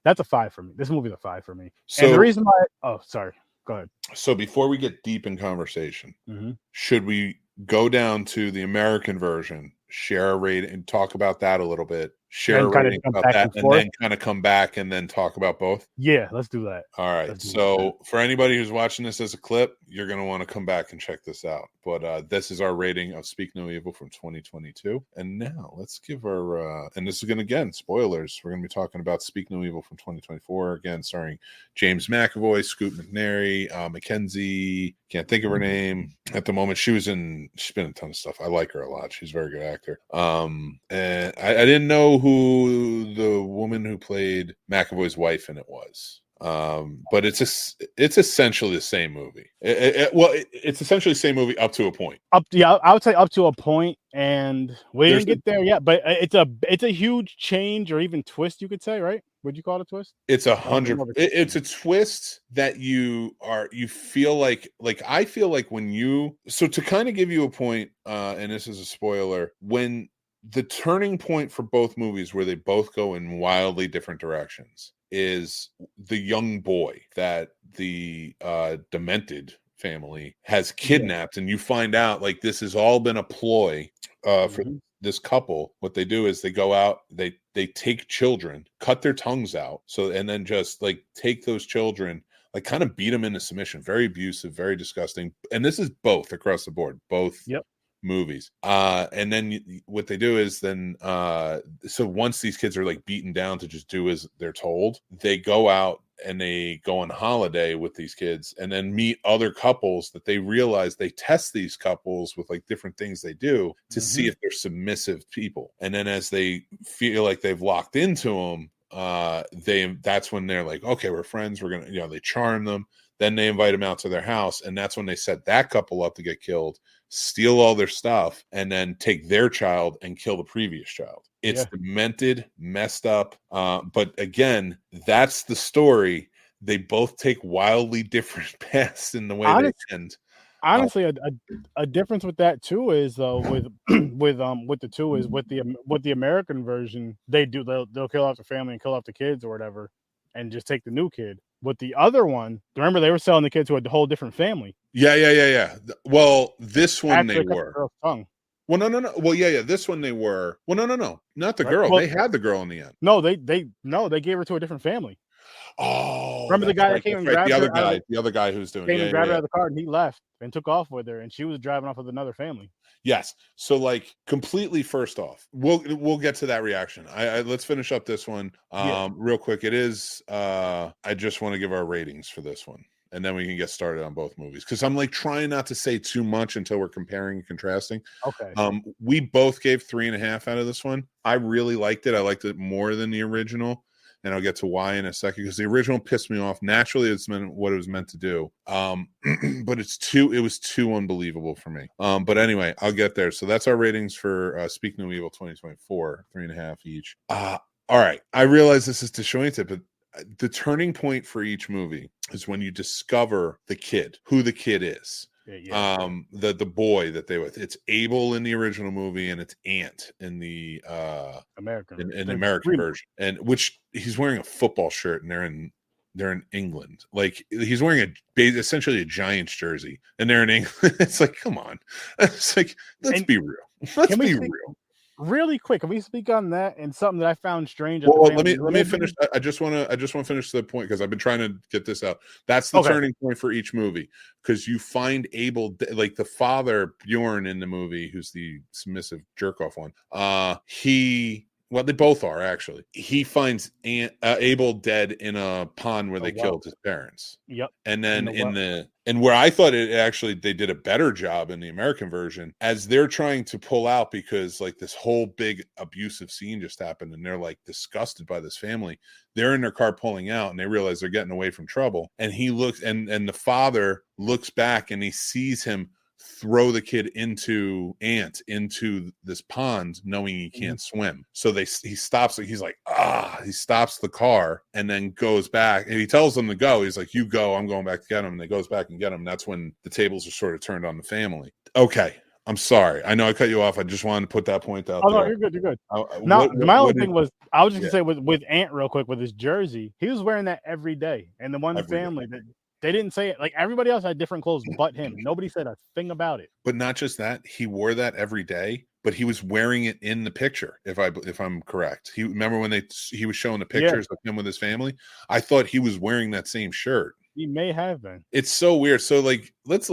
Speaker 3: That's a 5 for me. This movie's a 5 for me.
Speaker 2: So
Speaker 3: and the reason why, oh, sorry. Go ahead.
Speaker 2: So before we get deep in conversation,
Speaker 3: Mm-hmm.
Speaker 2: should we go down to the American version, share a rating, and talk about that a little bit? Share a rating about that, and then kind of come back and then talk about both?
Speaker 3: Yeah, let's do that.
Speaker 2: All right. So for anybody who's watching this as a clip, you're going to want to come back and check this out. But this is our rating of Speak No Evil from 2022. And now let's give our, and this is going to, again, spoilers. We're going to be talking about Speak No Evil from 2024, again, starring James McAvoy, Scoot McNairy, Mackenzie, can't think of her name at the moment. She's been in a ton of stuff. I like her a lot. She's a very good actor. And I didn't know who the woman who played McAvoy's wife in it was. But it's essentially the same movie. It's essentially the same movie up to a point.
Speaker 3: I would say up to a point, and we didn't get there yet. But it's a huge change, or even twist, you could say, right? Would you call it a twist?
Speaker 2: It's 100. It's a twist that you feel like I feel like when you, so to kind of give you a point, and this is a spoiler, when the turning point for both movies where they both go in wildly different directions is the young boy that the demented family has kidnapped. And you find out like this has all been a ploy for this couple. What they do is they go out, they take children, cut their tongues out, and then just like take those children, like kind of beat them into submission. Very abusive, very disgusting. And this is both across the board, both movies. And then what they do is then so once these kids are like beaten down to just do as they're told, they go out and they go on holiday with these kids and then meet other couples that they realize they test these couples with like different things they do to see if they're submissive people. And then as they feel like they've locked into them, that's when they're like, okay, we're friends, we're gonna, they charm them. Then they invite them out to their house, and that's when they set that couple up to get killed, steal all their stuff, and then take their child and kill the previous child. It's demented, messed up. But again, that's the story. They both take wildly different paths in the way they end.
Speaker 3: Honestly, a difference with that too is though with the two is with the American version, they'll kill off the family and kill off the kids or whatever, and just take the new kid. With the other one, remember they were selling the kid to a whole different family. Yeah.
Speaker 2: Well, this one they were.
Speaker 3: Tongue.
Speaker 2: Well, no. Well, yeah. This one they were. Well, no. Not the girl. Well, they had the girl in the end.
Speaker 3: No, they gave her to a different family.
Speaker 2: Oh,
Speaker 3: remember the guy that came and grabbed her?
Speaker 2: The other guy who's doing
Speaker 3: came and grabbed her out of the car, and he left and took off with her, and she was driving off with another family.
Speaker 2: Yes. So like completely first off, we'll get to that reaction. Let's finish up this one real quick. It is I just want to give our ratings for this one, and then we can get started on both movies, because I'm like trying not to say too much until we're comparing and contrasting.
Speaker 3: Okay.
Speaker 2: We both gave 3.5 out of this one. I really liked it. I liked it more than the original. And I'll get to why in a second, because the original pissed me off. Naturally, it's what it was meant to do. But it was too unbelievable for me. But anyway, I'll get there. So that's our ratings for Speak No Evil 2024, 3.5 each. All right. I realize this is disjointed, but the turning point for each movie is when you discover who the kid is. The boy that they with. It's Abel in the original movie, and it's Ant in the American in the American version, and which he's wearing a football shirt, and they're in England. Like he's wearing essentially a Giants jersey, and they're in England. It's like, come on. It's like, let's be real. Let's be real.
Speaker 3: Really quick, can we speak on that and something that I found strange?
Speaker 2: Well, let me finish. I just want to finish the point, because I've been trying to get this out. That's the turning point for each movie, because you find Abel, like the father Bjorn in the movie, who's the submissive jerk off one. Well, they both are actually. He finds Abel dead in a pond where they killed his parents.
Speaker 3: Yep.
Speaker 2: And then and where I thought they did a better job in the American version, as they're trying to pull out, because like this whole big abusive scene just happened, and they're like disgusted by this family. They're in their car pulling out, and they realize they're getting away from trouble. And he looks, and the father looks back, and he sees him throw the kid into this pond knowing he can't swim. So he stops it. He's like, he stops the car and then goes back, and he tells them to go. He's like, you go, I'm going back to get him. And they goes back and get him. That's when the tables are sort of turned on the family. Okay. I'm sorry. I know I cut you off. I just wanted to put that point out there.
Speaker 3: No, you're good. You're good. My only thing was, I was just gonna say with Ant real quick with his jersey, he was wearing that every day. And the one family that they didn't say it, like everybody else had different clothes but him. Nobody said a thing about it.
Speaker 2: But not just that, he wore that every day, but he was wearing it in the picture. If I'm correct, he remember when he was showing the pictures of him with his family. I thought he was wearing that same shirt.
Speaker 3: He may have been.
Speaker 2: It's so weird. So like, let's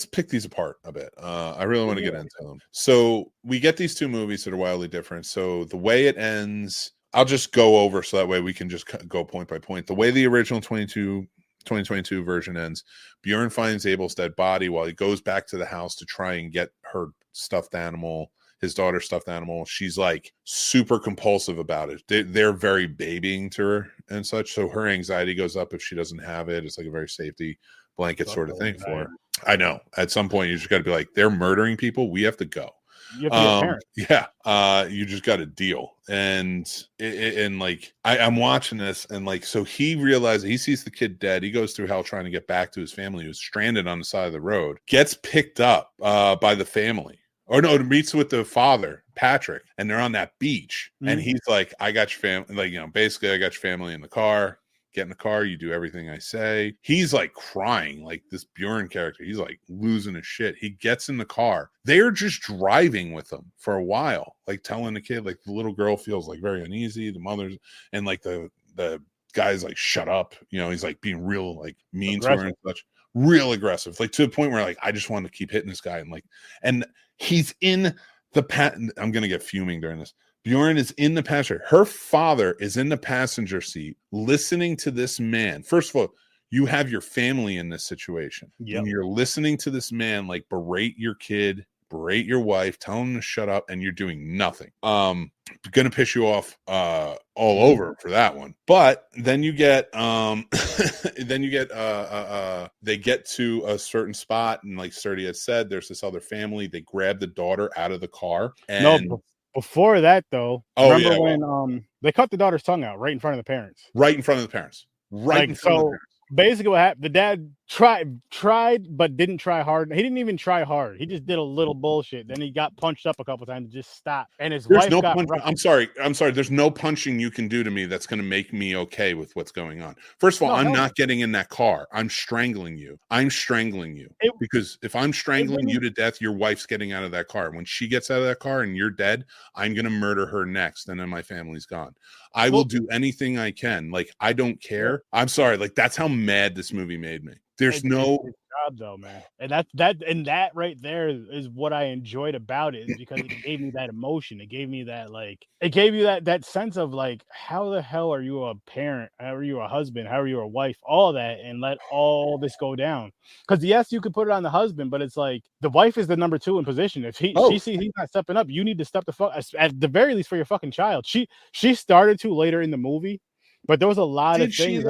Speaker 2: pick these apart a bit. I really want to get into them. So we get these two movies that are wildly different. So the way it ends, I'll just go over so that way we can just go point by point. The way the original 2022 version ends, Bjorn finds Abel's dead body while he goes back to the house to try and get her stuffed animal, his daughter's stuffed animal. She's like super compulsive about it. They're very babying to her and such. So her anxiety goes up if she doesn't have it. It's like a very safety blanket sort of thing for her. I know. At some point, you just got to be like, they're murdering people. We have to go. You have to be a parent. Yeah. You just got to deal. And like, I'm watching this, and like, so he realizes, he sees the kid dead. He goes through hell trying to get back to his family, who's stranded on the side of the road, gets picked up by the family. Or no, meets with the father, Patrick, and they're on that beach. Mm-hmm. And he's like, I got your family. Like, basically, I got your family in the car. Get in the car. You do everything I say. He's like crying, like this Bjorn character. He's like losing his shit. He gets in the car. They're just driving with him for a while, like telling the kid, like the little girl feels like very uneasy. The mother's, and like the guy's like, shut up. He's like being real, like mean aggressive to her and such. Real aggressive, like to the point where like, I just want to keep hitting this guy. And he's in the I'm going to get fuming during this. Bjorn is in the passenger. Her father is in the passenger seat listening to this man. First of all, you have your family in this situation. Yep. And you're listening to this man like berate your kid, berate your wife, tell him to shut up, and you're doing nothing. Gonna piss you off all over for that one. But then you get they get to a certain spot, and like Sturdy had said, there's this other family. They grab the daughter out of the car. And
Speaker 3: before that though, remember when they cut the daughter's tongue out right in front of the parents.
Speaker 2: Right in front of the parents. Right in front of the parents.
Speaker 3: Basically what happened, the dad tried but didn't try hard. He didn't even try hard. He just did a little bullshit. Then he got punched up a couple times and just stopped. And his wife got
Speaker 2: I'm sorry. There's no punching you can do to me that's going to make me okay with what's going on. First of all, I'm not getting in that car. I'm strangling you. Because if I'm strangling you to death, your wife's getting out of that car. When she gets out of that car and you're dead, I'm going to murder her next, and then my family's gone. I will do anything I can. Like, I don't care. I'm sorry. Like, that's how mad this movie made me. There's no
Speaker 3: job though, man. And that right there is what I enjoyed about it, is because it gave me that emotion. It gave me that, like, it gave you that sense of like, how the hell are you a parent? How are you a husband? How are you a wife? All that, and let all this go down. Because yes, you could put it on the husband, but it's like the wife is the number 2 in position. If she sees he's not stepping up, you need to step the fuck, at the very least, for your fucking child. She started to later in the movie, but there was a lot of things.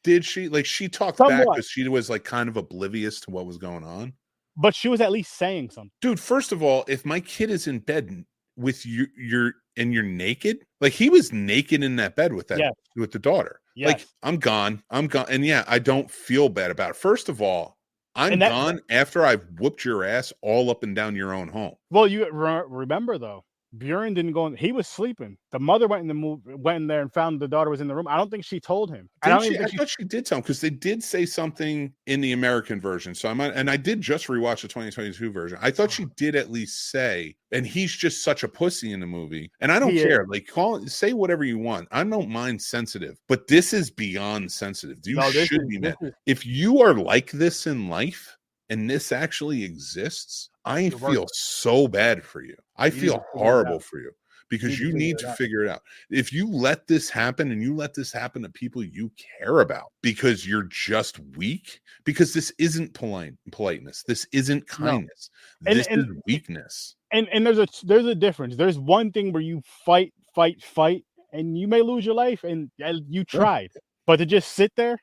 Speaker 2: Did she? Like, she talked back because she was like kind of oblivious to what was going on.
Speaker 3: But she was at least saying something.
Speaker 2: Dude, first of all, if my kid is in bed with you're naked, like he was naked in that bed with that with the daughter. Yes. Like, I'm gone. And yeah, I don't feel bad about it. First of all, I'm gone after I've whooped your ass all up and down your own home.
Speaker 3: Well, you remember though, Bjorn didn't go in. He was sleeping. The mother went in there and found the daughter was in the room. I don't think she told him.
Speaker 2: I thought she did tell him, because they did say something in the American version. So I did just rewatch the 2022 version. I thought she did at least say, and he's just such a pussy in the movie. And I don't care. Like, say whatever you want. I don't mind sensitive, but this is beyond sensitive. Should be mad. If you are like this in life and this actually exists, I feel so bad for you. I feel horrible for you, because you need to figure it out. If you let this happen, and you let this happen to people you care about because you're just weak, because this isn't politeness. This isn't kindness. No. This is weakness.
Speaker 3: And there's a difference. There's one thing where you fight, and you may lose your life, and you tried. But to just sit there,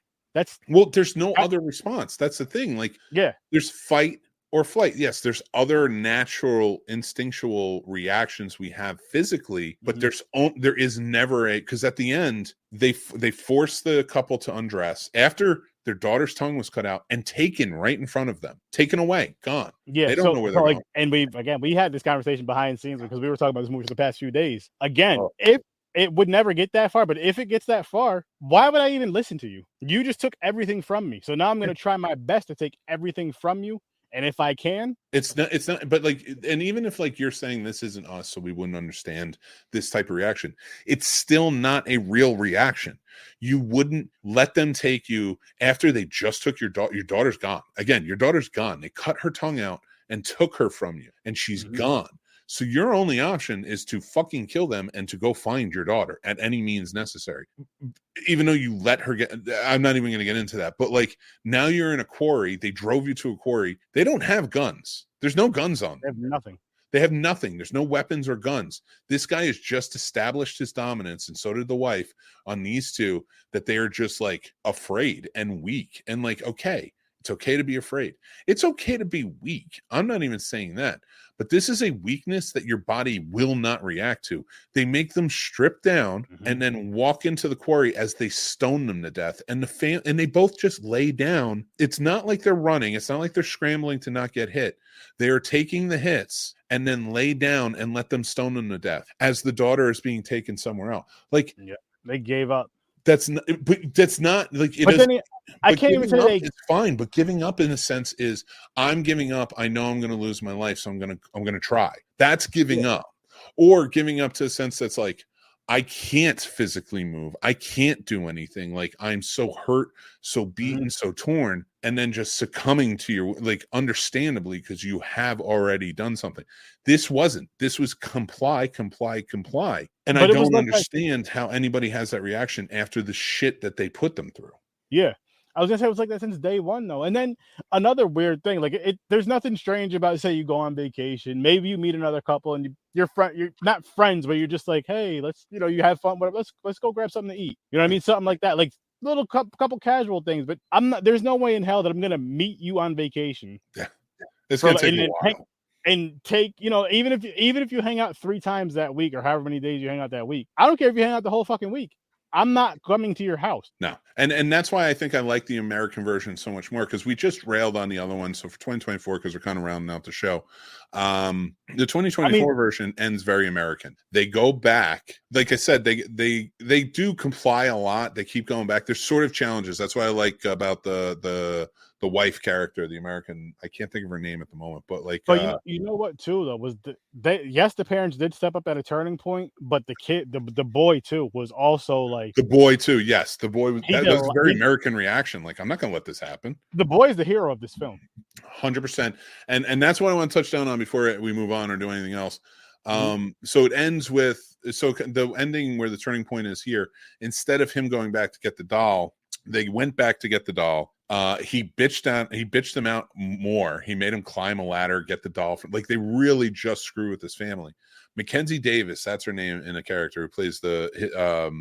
Speaker 3: there's no
Speaker 2: other response. That's the thing. Like,
Speaker 3: there's
Speaker 2: fight, or flight. Yes, there's other natural instinctual reactions we have physically, but there is never because at the end they force the couple to undress after their daughter's tongue was cut out and taken right in front of them, taken away, gone.
Speaker 3: Yeah,
Speaker 2: they don't know where they're going.
Speaker 3: And we had this conversation behind the scenes because we were talking about this movie for the past few days. Again, if it would never get that far, but if it gets that far, why would I even listen to you? You just took everything from me. So now I'm going to try my best to take everything from you. And if I can, it's not,
Speaker 2: but like, and even if like you're saying this isn't us, so we wouldn't understand this type of reaction, it's still not a real reaction. You wouldn't let them take you after they just took your daughter. Your daughter's gone. Again, your daughter's gone. They cut her tongue out and took her from you, and she's gone. So your only option is to fucking kill them and to go find your daughter at any means necessary. Even though you let her get, I'm not even going to get into that, but like now you're in a quarry. They drove you to a quarry. They don't have guns. There's no guns on them.
Speaker 3: They have nothing.
Speaker 2: They have nothing. There's no weapons or guns. This guy has just established his dominance, and so did the wife on these two, that they are just like afraid and weak and like, okay, it's okay to be afraid. It's okay to be weak. I'm not even saying that. But this is a weakness that your body will not react to. They make them strip down and then walk into the quarry as they stone them to death. And and they both just lay down. It's not like they're running. It's not like they're scrambling to not get hit. They are taking the hits and then lay down and let them stone them to death as the daughter is being taken somewhere else. Like,
Speaker 3: they gave up.
Speaker 2: That's not like it.
Speaker 3: But then I can't even say
Speaker 2: it's fine, but giving up in a sense is I'm giving up. I know I'm going to lose my life, so I'm going to try. That's giving up, or giving up to a sense that's like I can't physically move. I can't do anything. Like I'm so hurt, so beaten, so torn, and then just succumbing to your like understandably because you have already done something. This wasn't. This was comply. And I don't understand how anybody has that reaction after the shit that they put them through.
Speaker 3: Yeah. I was gonna say it was like that since day one, though. And then another weird thing, like there's nothing strange about, say, you go on vacation, maybe you meet another couple, and you're not friends, but you're just like, hey, let's, you have fun, whatever. Let's go grab something to eat. You know what I mean? Something like that, like little couple casual things. But there's no way in hell that I'm gonna meet you on vacation.
Speaker 2: Yeah, it's gonna take a while.
Speaker 3: And take, even if you hang out 3 times that week or however many days you hang out that week, I don't care if you hang out the whole fucking week. I'm not coming to your house.
Speaker 2: No. And that's why I think I like the American version so much more, because we just railed on the other one. So for 2024, because we're kind of rounding out the show, the 2024 version ends very American. They go back. Like I said, they do comply a lot. They keep going back. There's sort of challenges. That's what I like about the wife character, the American. I can't think of her name at the moment, but like.
Speaker 3: But you know what too though was the parents did step up at a turning point, but the kid, the boy too, was also like
Speaker 2: the boy too. Yes, the boy was. That was a very American reaction. Like, I'm not going to let this happen.
Speaker 3: The boy is the hero of this film.
Speaker 2: 100%, and that's what I want to touch down on before we move on or do anything else. So it ends with the ending where the turning point is here. Instead of him going back to get the doll, they went back to get the doll. He bitched them out more. He made him climb a ladder, get the doll. Like, they really just screw with this family. Mackenzie Davis, that's her name in a character who plays the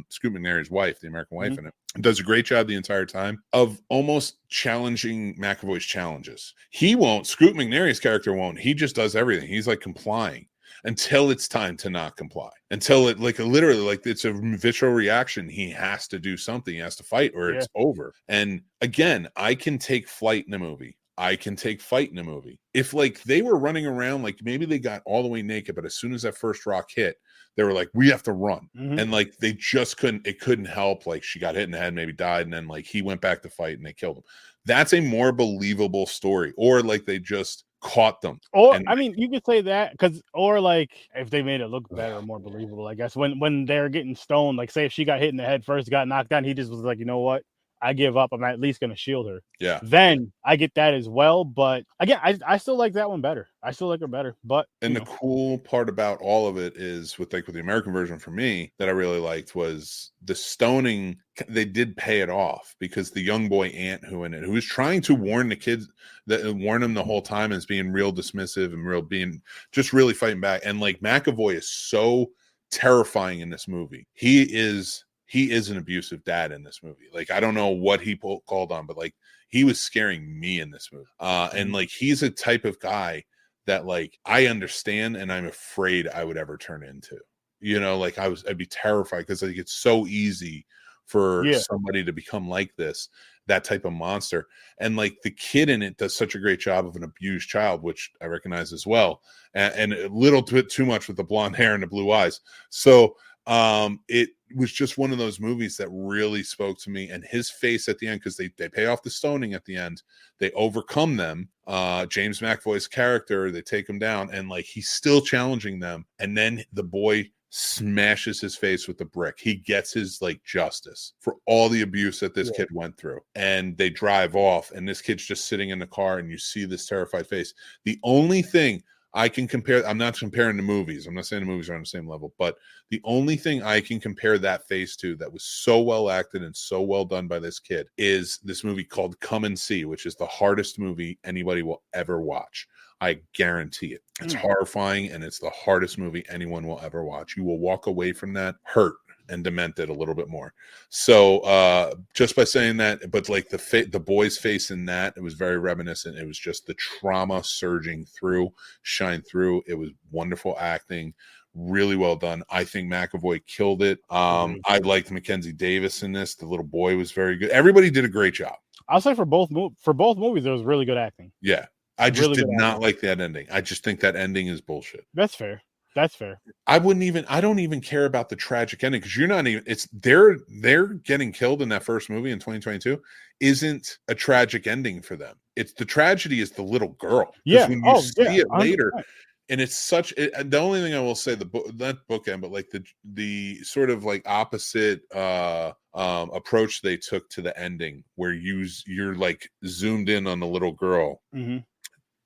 Speaker 2: Scoot McNairy's wife, the American wife in it, does a great job the entire time of almost challenging McAvoy's challenges. He won't. Scoot McNairy's character won't. He just does everything. He's like complying until it's time to not comply. Until it literally it's a visceral reaction. He has to do something. He has to fight or it's over. And again, I can take flight in a movie. I can take fight in a movie. If like they were running around, like maybe they got all the way naked, but as soon as that first rock hit, they were like, we have to run. And like they just couldn't help. Like she got hit in the head, maybe died, and then like he went back to fight and they killed him. That's a more believable story. Or like they just caught them.
Speaker 3: Or you could say that or like if they made it look better or more believable, I guess when they're getting stoned, like say if she got hit in the head first, got knocked down, he just was like, you know what? I give up. I'm at least going to shield her.
Speaker 2: Yeah.
Speaker 3: Then I get that as well. But again, I still like that one better. I still like her better. But
Speaker 2: the cool part about all of it is with the American version for me that I really liked was the stoning. They did pay it off because the young boy Ant who was trying to warn the kids, warn him the whole time, as being real dismissive and being just really fighting back. And like McAvoy is so terrifying in this movie. He is he is an abusive dad in this movie. Like, I don't know what he called on, but like, he was scaring me in this movie. And like, he's a type of guy that like I understand and I'm afraid I would ever turn into. You know, like I'd be terrified because like it's so easy for somebody to become like this, that type of monster. And like the kid in it does such a great job of an abused child, which I recognize as well, and a little bit too much with the blonde hair and the blue eyes. So it was just one of those movies that really spoke to me. And his face at the end, because they pay off the stoning at the end, they overcome them. James McAvoy's character, they take him down, and like he's still challenging them, and then the boy smashes his face with the brick. He gets his like justice for all the abuse that this kid went through, and they drive off, and this kid's just sitting in the car, and you see this terrified face. The only thing I can compare, I'm not comparing the movies, I'm not saying the movies are on the same level, but the only thing I can compare that face to that was so well acted and so well done by this kid is this movie called Come and See, which is the hardest movie anybody will ever watch. I guarantee it. It's horrifying, and it's the hardest movie anyone will ever watch. You will walk away from that hurt and demented a little bit more. So just by saying that, but like the boy's face in that, it was very reminiscent. It was just the trauma surging through, shine through. It was wonderful acting, really well done. I think McAvoy killed it. I liked Mackenzie Davis in this. The little boy was very good. Everybody did a great job.
Speaker 3: I'll say for both movies, there was really good acting.
Speaker 2: Yeah. I just did not like that ending. I just think that ending is bullshit.
Speaker 3: That's fair. That's fair.
Speaker 2: I don't even care about the tragic ending, because you're not even, it's they're getting killed in that first movie in 2022 isn't a tragic ending for them. It's the tragedy is the little girl.
Speaker 3: Yeah.
Speaker 2: When you see it
Speaker 3: 100%.
Speaker 2: later, and it's such, the only thing I will say, not bookend, but like the sort of like opposite approach they took to the ending, where you're like zoomed in on the little girl.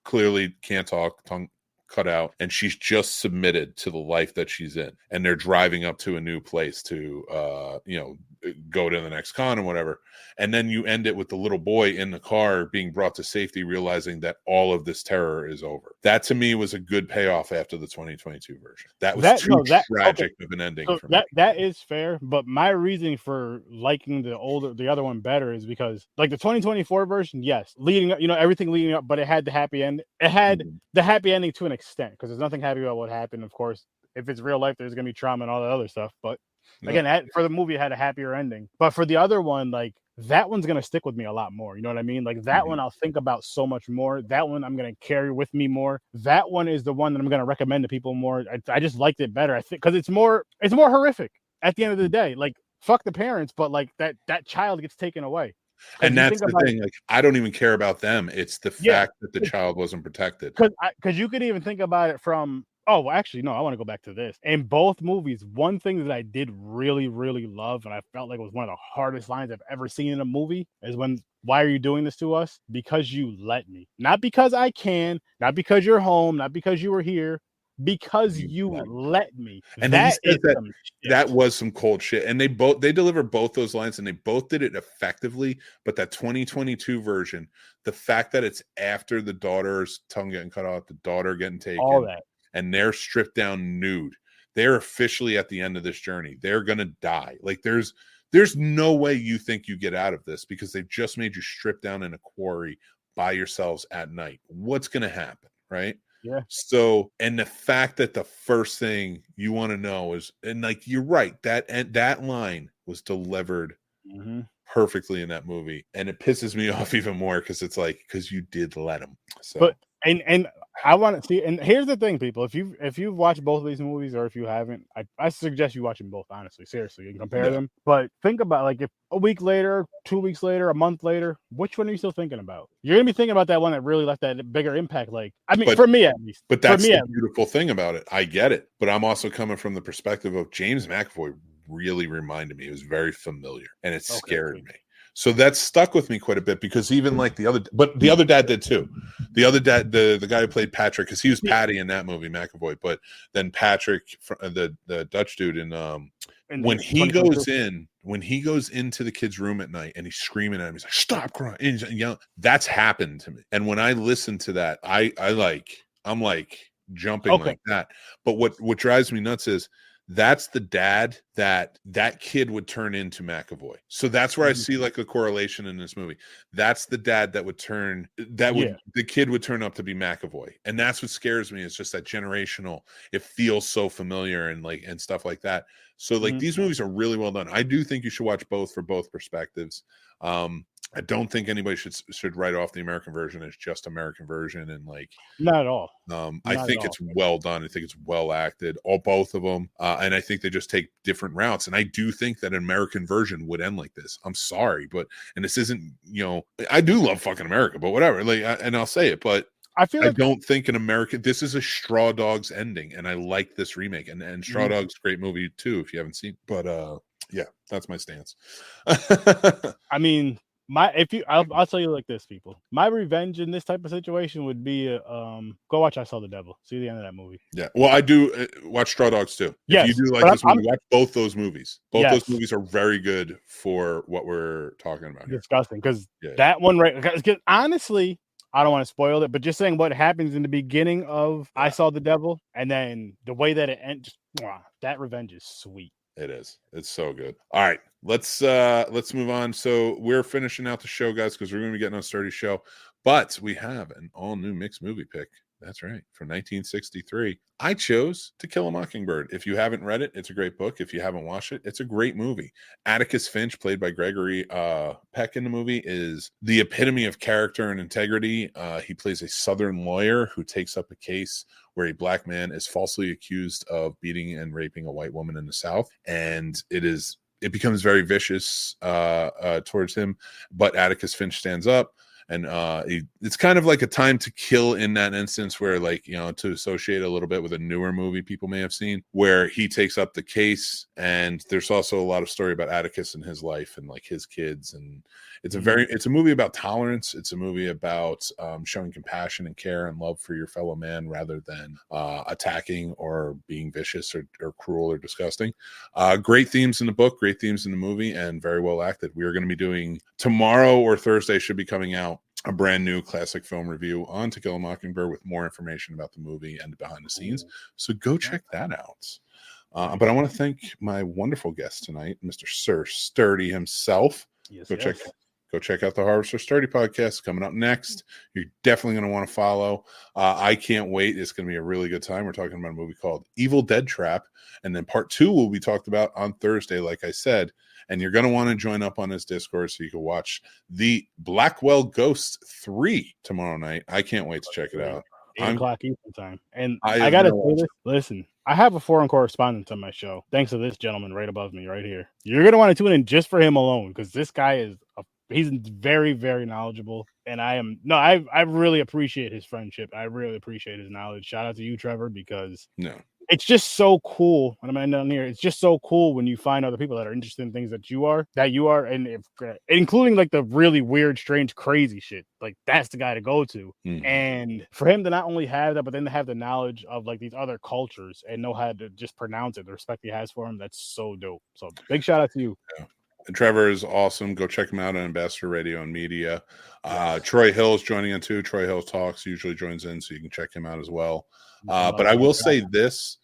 Speaker 2: Clearly can't talk, tongue cut out, and she's just submitted to the life that she's in, and they're driving up to a new place to go to the next con and whatever, and then you end it with the little boy in the car being brought to safety, realizing that all of this terror is over. That to me was a good payoff after the 2022 version. That was too tragic of an ending for me.
Speaker 3: That is fair, but my reasoning for liking the other one better is because like the 2024 version, yes, leading up, everything leading up, but it had the happy end. It had the happy ending to an extent, because there's nothing happy about what happened. Of course, if it's real life, there's gonna be trauma and all that other stuff, but again, for the movie, it had a happier ending. But for the other one, like that one's gonna stick with me a lot more. You know what I mean? Like that one, I'll think about so much more. That one, I'm gonna carry with me more. That one is the one that I'm gonna recommend to people more. I just liked it better. I think because it's more horrific at the end of the day. Like fuck the parents, but like that child gets taken away.
Speaker 2: And that's the thing. Like I don't even care about them. It's the fact that the child wasn't protected.
Speaker 3: Because you could even think about it from. Oh, well, actually, no, I want to go back to this. In both movies, one thing that I did really, really love, and I felt like it was one of the hardest lines I've ever seen in a movie, is when, why are you doing this to us? Because you let me. Not because I can, not because you're home, not because you were here, because you let me.
Speaker 2: And that was some cold shit. And they delivered both those lines, and they both did it effectively. But that 2022 version, the fact that it's after the daughter's tongue getting cut off, the daughter getting taken,
Speaker 3: all that.
Speaker 2: And they're stripped down nude. They're officially at the end of this journey. They're going to die. Like there's no way you think you get out of this, because they've just made you strip down in a quarry by yourselves at night. What's going to happen? Right.
Speaker 3: Yeah.
Speaker 2: So, and the fact that the first thing you want to know is, and like, you're right, that line was delivered perfectly in that movie. And it pisses me off even more, because it's like, because you did let him. So,
Speaker 3: but, and I want to see, and here's the thing, people, if you've watched both of these movies, or if you haven't, I suggest you watch them both, honestly, seriously, and compare them. But think about, like, if a week later, 2 weeks later, a month later, which one are you still thinking about? You're gonna be thinking about that one that really left that bigger impact. Like, I mean, for me at least.
Speaker 2: But that's the beautiful thing about it. I get it, but I'm also coming from the perspective of James McAvoy really reminded me. It was very familiar, and it scared me. So that stuck with me quite a bit, because even like the other dad did too. The other dad, the guy who played Patrick, because he was Patty in that movie, McAvoy, but then Patrick, the Dutch dude, when he goes into the kid's room at night and he's screaming at him, he's like, "Stop crying!" And he's yelling. That's happened to me, and when I listen to that, I'm like jumping like that. But what drives me nuts is that's the dad that kid would turn into McAvoy. So that's where I see like a correlation in this movie. That's the dad that would the kid would turn up to be McAvoy. And that's what scares me. It's just that generational, it feels so familiar and stuff like that. So like these movies are really well done. I do think you should watch both for both perspectives. I don't think anybody should write off the American version as just American version and like
Speaker 3: not at all.
Speaker 2: I think it's well done. I think it's well acted, both of them, and I think they just take different routes. And I do think that an American version would end like this. I'm sorry, and this isn't, I do love fucking America, but whatever. Like, and I'll say it, but I don't think an American. This is a Straw Dogs ending, and I like this remake. And Straw Dogs, great movie too if you haven't seen. But yeah, that's my stance.
Speaker 3: I mean. I'll tell you like this, people. My revenge in this type of situation would be go watch I Saw the Devil. See the end of that movie.
Speaker 2: Yeah, well, I do watch Straw Dogs too.
Speaker 3: Yes,
Speaker 2: if you do like this movie, watch both those movies. Those movies are very good for what we're talking about here.
Speaker 3: Disgusting, because that one, right? Because honestly, I don't want to spoil it, but just saying what happens in the beginning of I Saw the Devil, and then the way that it ends, that revenge is sweet.
Speaker 2: It is. It's so good. All right, let's move on. So we're finishing out the show, guys, because we're going to be getting on a sturdy show. But we have an all-new mixed movie pick. That's right, from 1963. I chose To Kill a Mockingbird. If you haven't read it, it's a great book. If you haven't watched it, it's a great movie. Atticus Finch, played by Gregory Peck in the movie, is the epitome of character and integrity. He plays a Southern lawyer who takes up a case where a black man is falsely accused of beating and raping a white woman in the South. And it becomes very vicious towards him. But Atticus Finch stands up. And it's kind of like a time to kill in that instance where, like, to associate a little bit with a newer movie people may have seen, where he takes up the case. And there's also a lot of story about Atticus and his life and like his kids. And it's a movie about tolerance. It's a movie about showing compassion and care and love for your fellow man rather than attacking or being vicious or cruel or disgusting. Great themes in the book, great themes in the movie, and very well acted. We are going to be doing tomorrow or Thursday should be coming out a brand new classic film review on To Kill a Mockingbird with more information about the movie and behind the scenes. So go check that out. But I want to thank my wonderful guest tonight, Mr. Sir Sturdy himself.
Speaker 3: Yes,
Speaker 2: Go check out the Horror Sir Sturdy podcast coming up next. You're definitely going to want to follow. I can't wait. It's going to be a really good time. We're talking about a movie called Evil Dead Trap. And then part 2 will be talked about on Thursday, like I said. And you're going to want to join up on his Discord so you can watch the Blackwell Ghost 3 tomorrow night. I can't wait to check it out.
Speaker 3: 8 o'clock Eastern time. And I got to say this. Listen, I have a foreign correspondent on my show. Thanks to this gentleman right above me right here. You're going to want to tune in just for him alone, because this guy he's very, very knowledgeable. And I really appreciate his friendship. I really appreciate his knowledge. Shout out to you, Trevor, because it's just so cool. When I'm down here, it's just so cool when you find other people that are interested in things that you are, and including like the really weird, strange, crazy shit. Like that's the guy to go to. And for him to not only have that, but then to have the knowledge of like these other cultures and know how to just pronounce it, the respect he has for him, that's so dope. So big shout out to you.
Speaker 2: Yeah. And Trevor is awesome. Go check him out on Ambassador Radio and Media. Troy Hill's joining in too. Troy Hill Talks usually joins in, so you can check him out as well. But I will say this,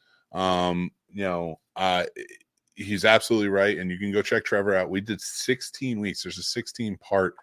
Speaker 2: he's absolutely right. And you can go check Trevor out. We did 16 weeks. There's a 16-part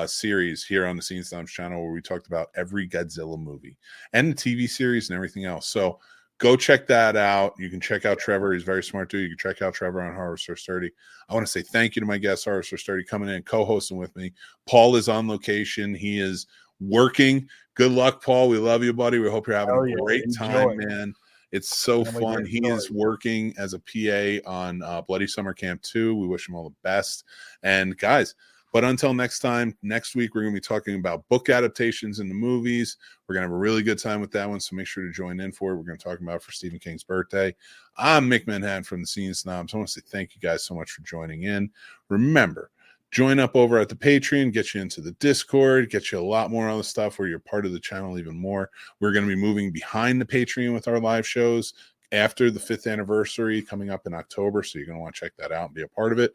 Speaker 2: series here on the Scene Snobs channel where we talked about every Godzilla movie and the TV series and everything else. So go check that out. You can check out Trevor. He's very smart too. You can check out Trevor on Horror Sir Sturdy. I want to say thank you to my guest, Horror Sir Sturdy, coming in and co-hosting with me. Paul is on location. He is working. Good luck, Paul. We love you, buddy. We hope you're having a great time, man. It's so fun. He is working as a PA on Bloody Summer Camp 2. We wish him all the best. And guys, but until next time, next week, we're going to be talking about book adaptations in the movies. We're going to have a really good time with that one, so make sure to join in for it. We're going to talk about it for Stephen King's birthday. I'm Mick Manhattan from the Scene Snobs. I want to say thank you guys so much for joining in. Remember, join up over at the Patreon, get you into the Discord, get you a lot more other stuff where you're part of the channel even more. We're going to be moving behind the Patreon with our live shows, after the 5th anniversary coming up in October. So you're going to want to check that out and be a part of it.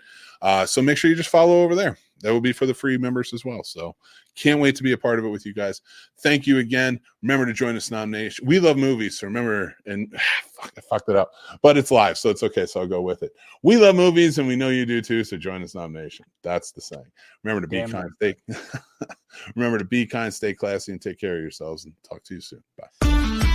Speaker 2: So make sure you just follow over there. That will be for the free members as well. So can't wait to be a part of it with you guys. Thank you again. Remember to join the Snob Nation. We love movies. So remember, and I fucked it up, but it's live, so it's okay. So I'll go with it. We love movies, and we know you do too. So join the Snob Nation. That's the saying. Remember to be kind. Remember to be kind, stay classy, and take care of yourselves. And talk to you soon. Bye.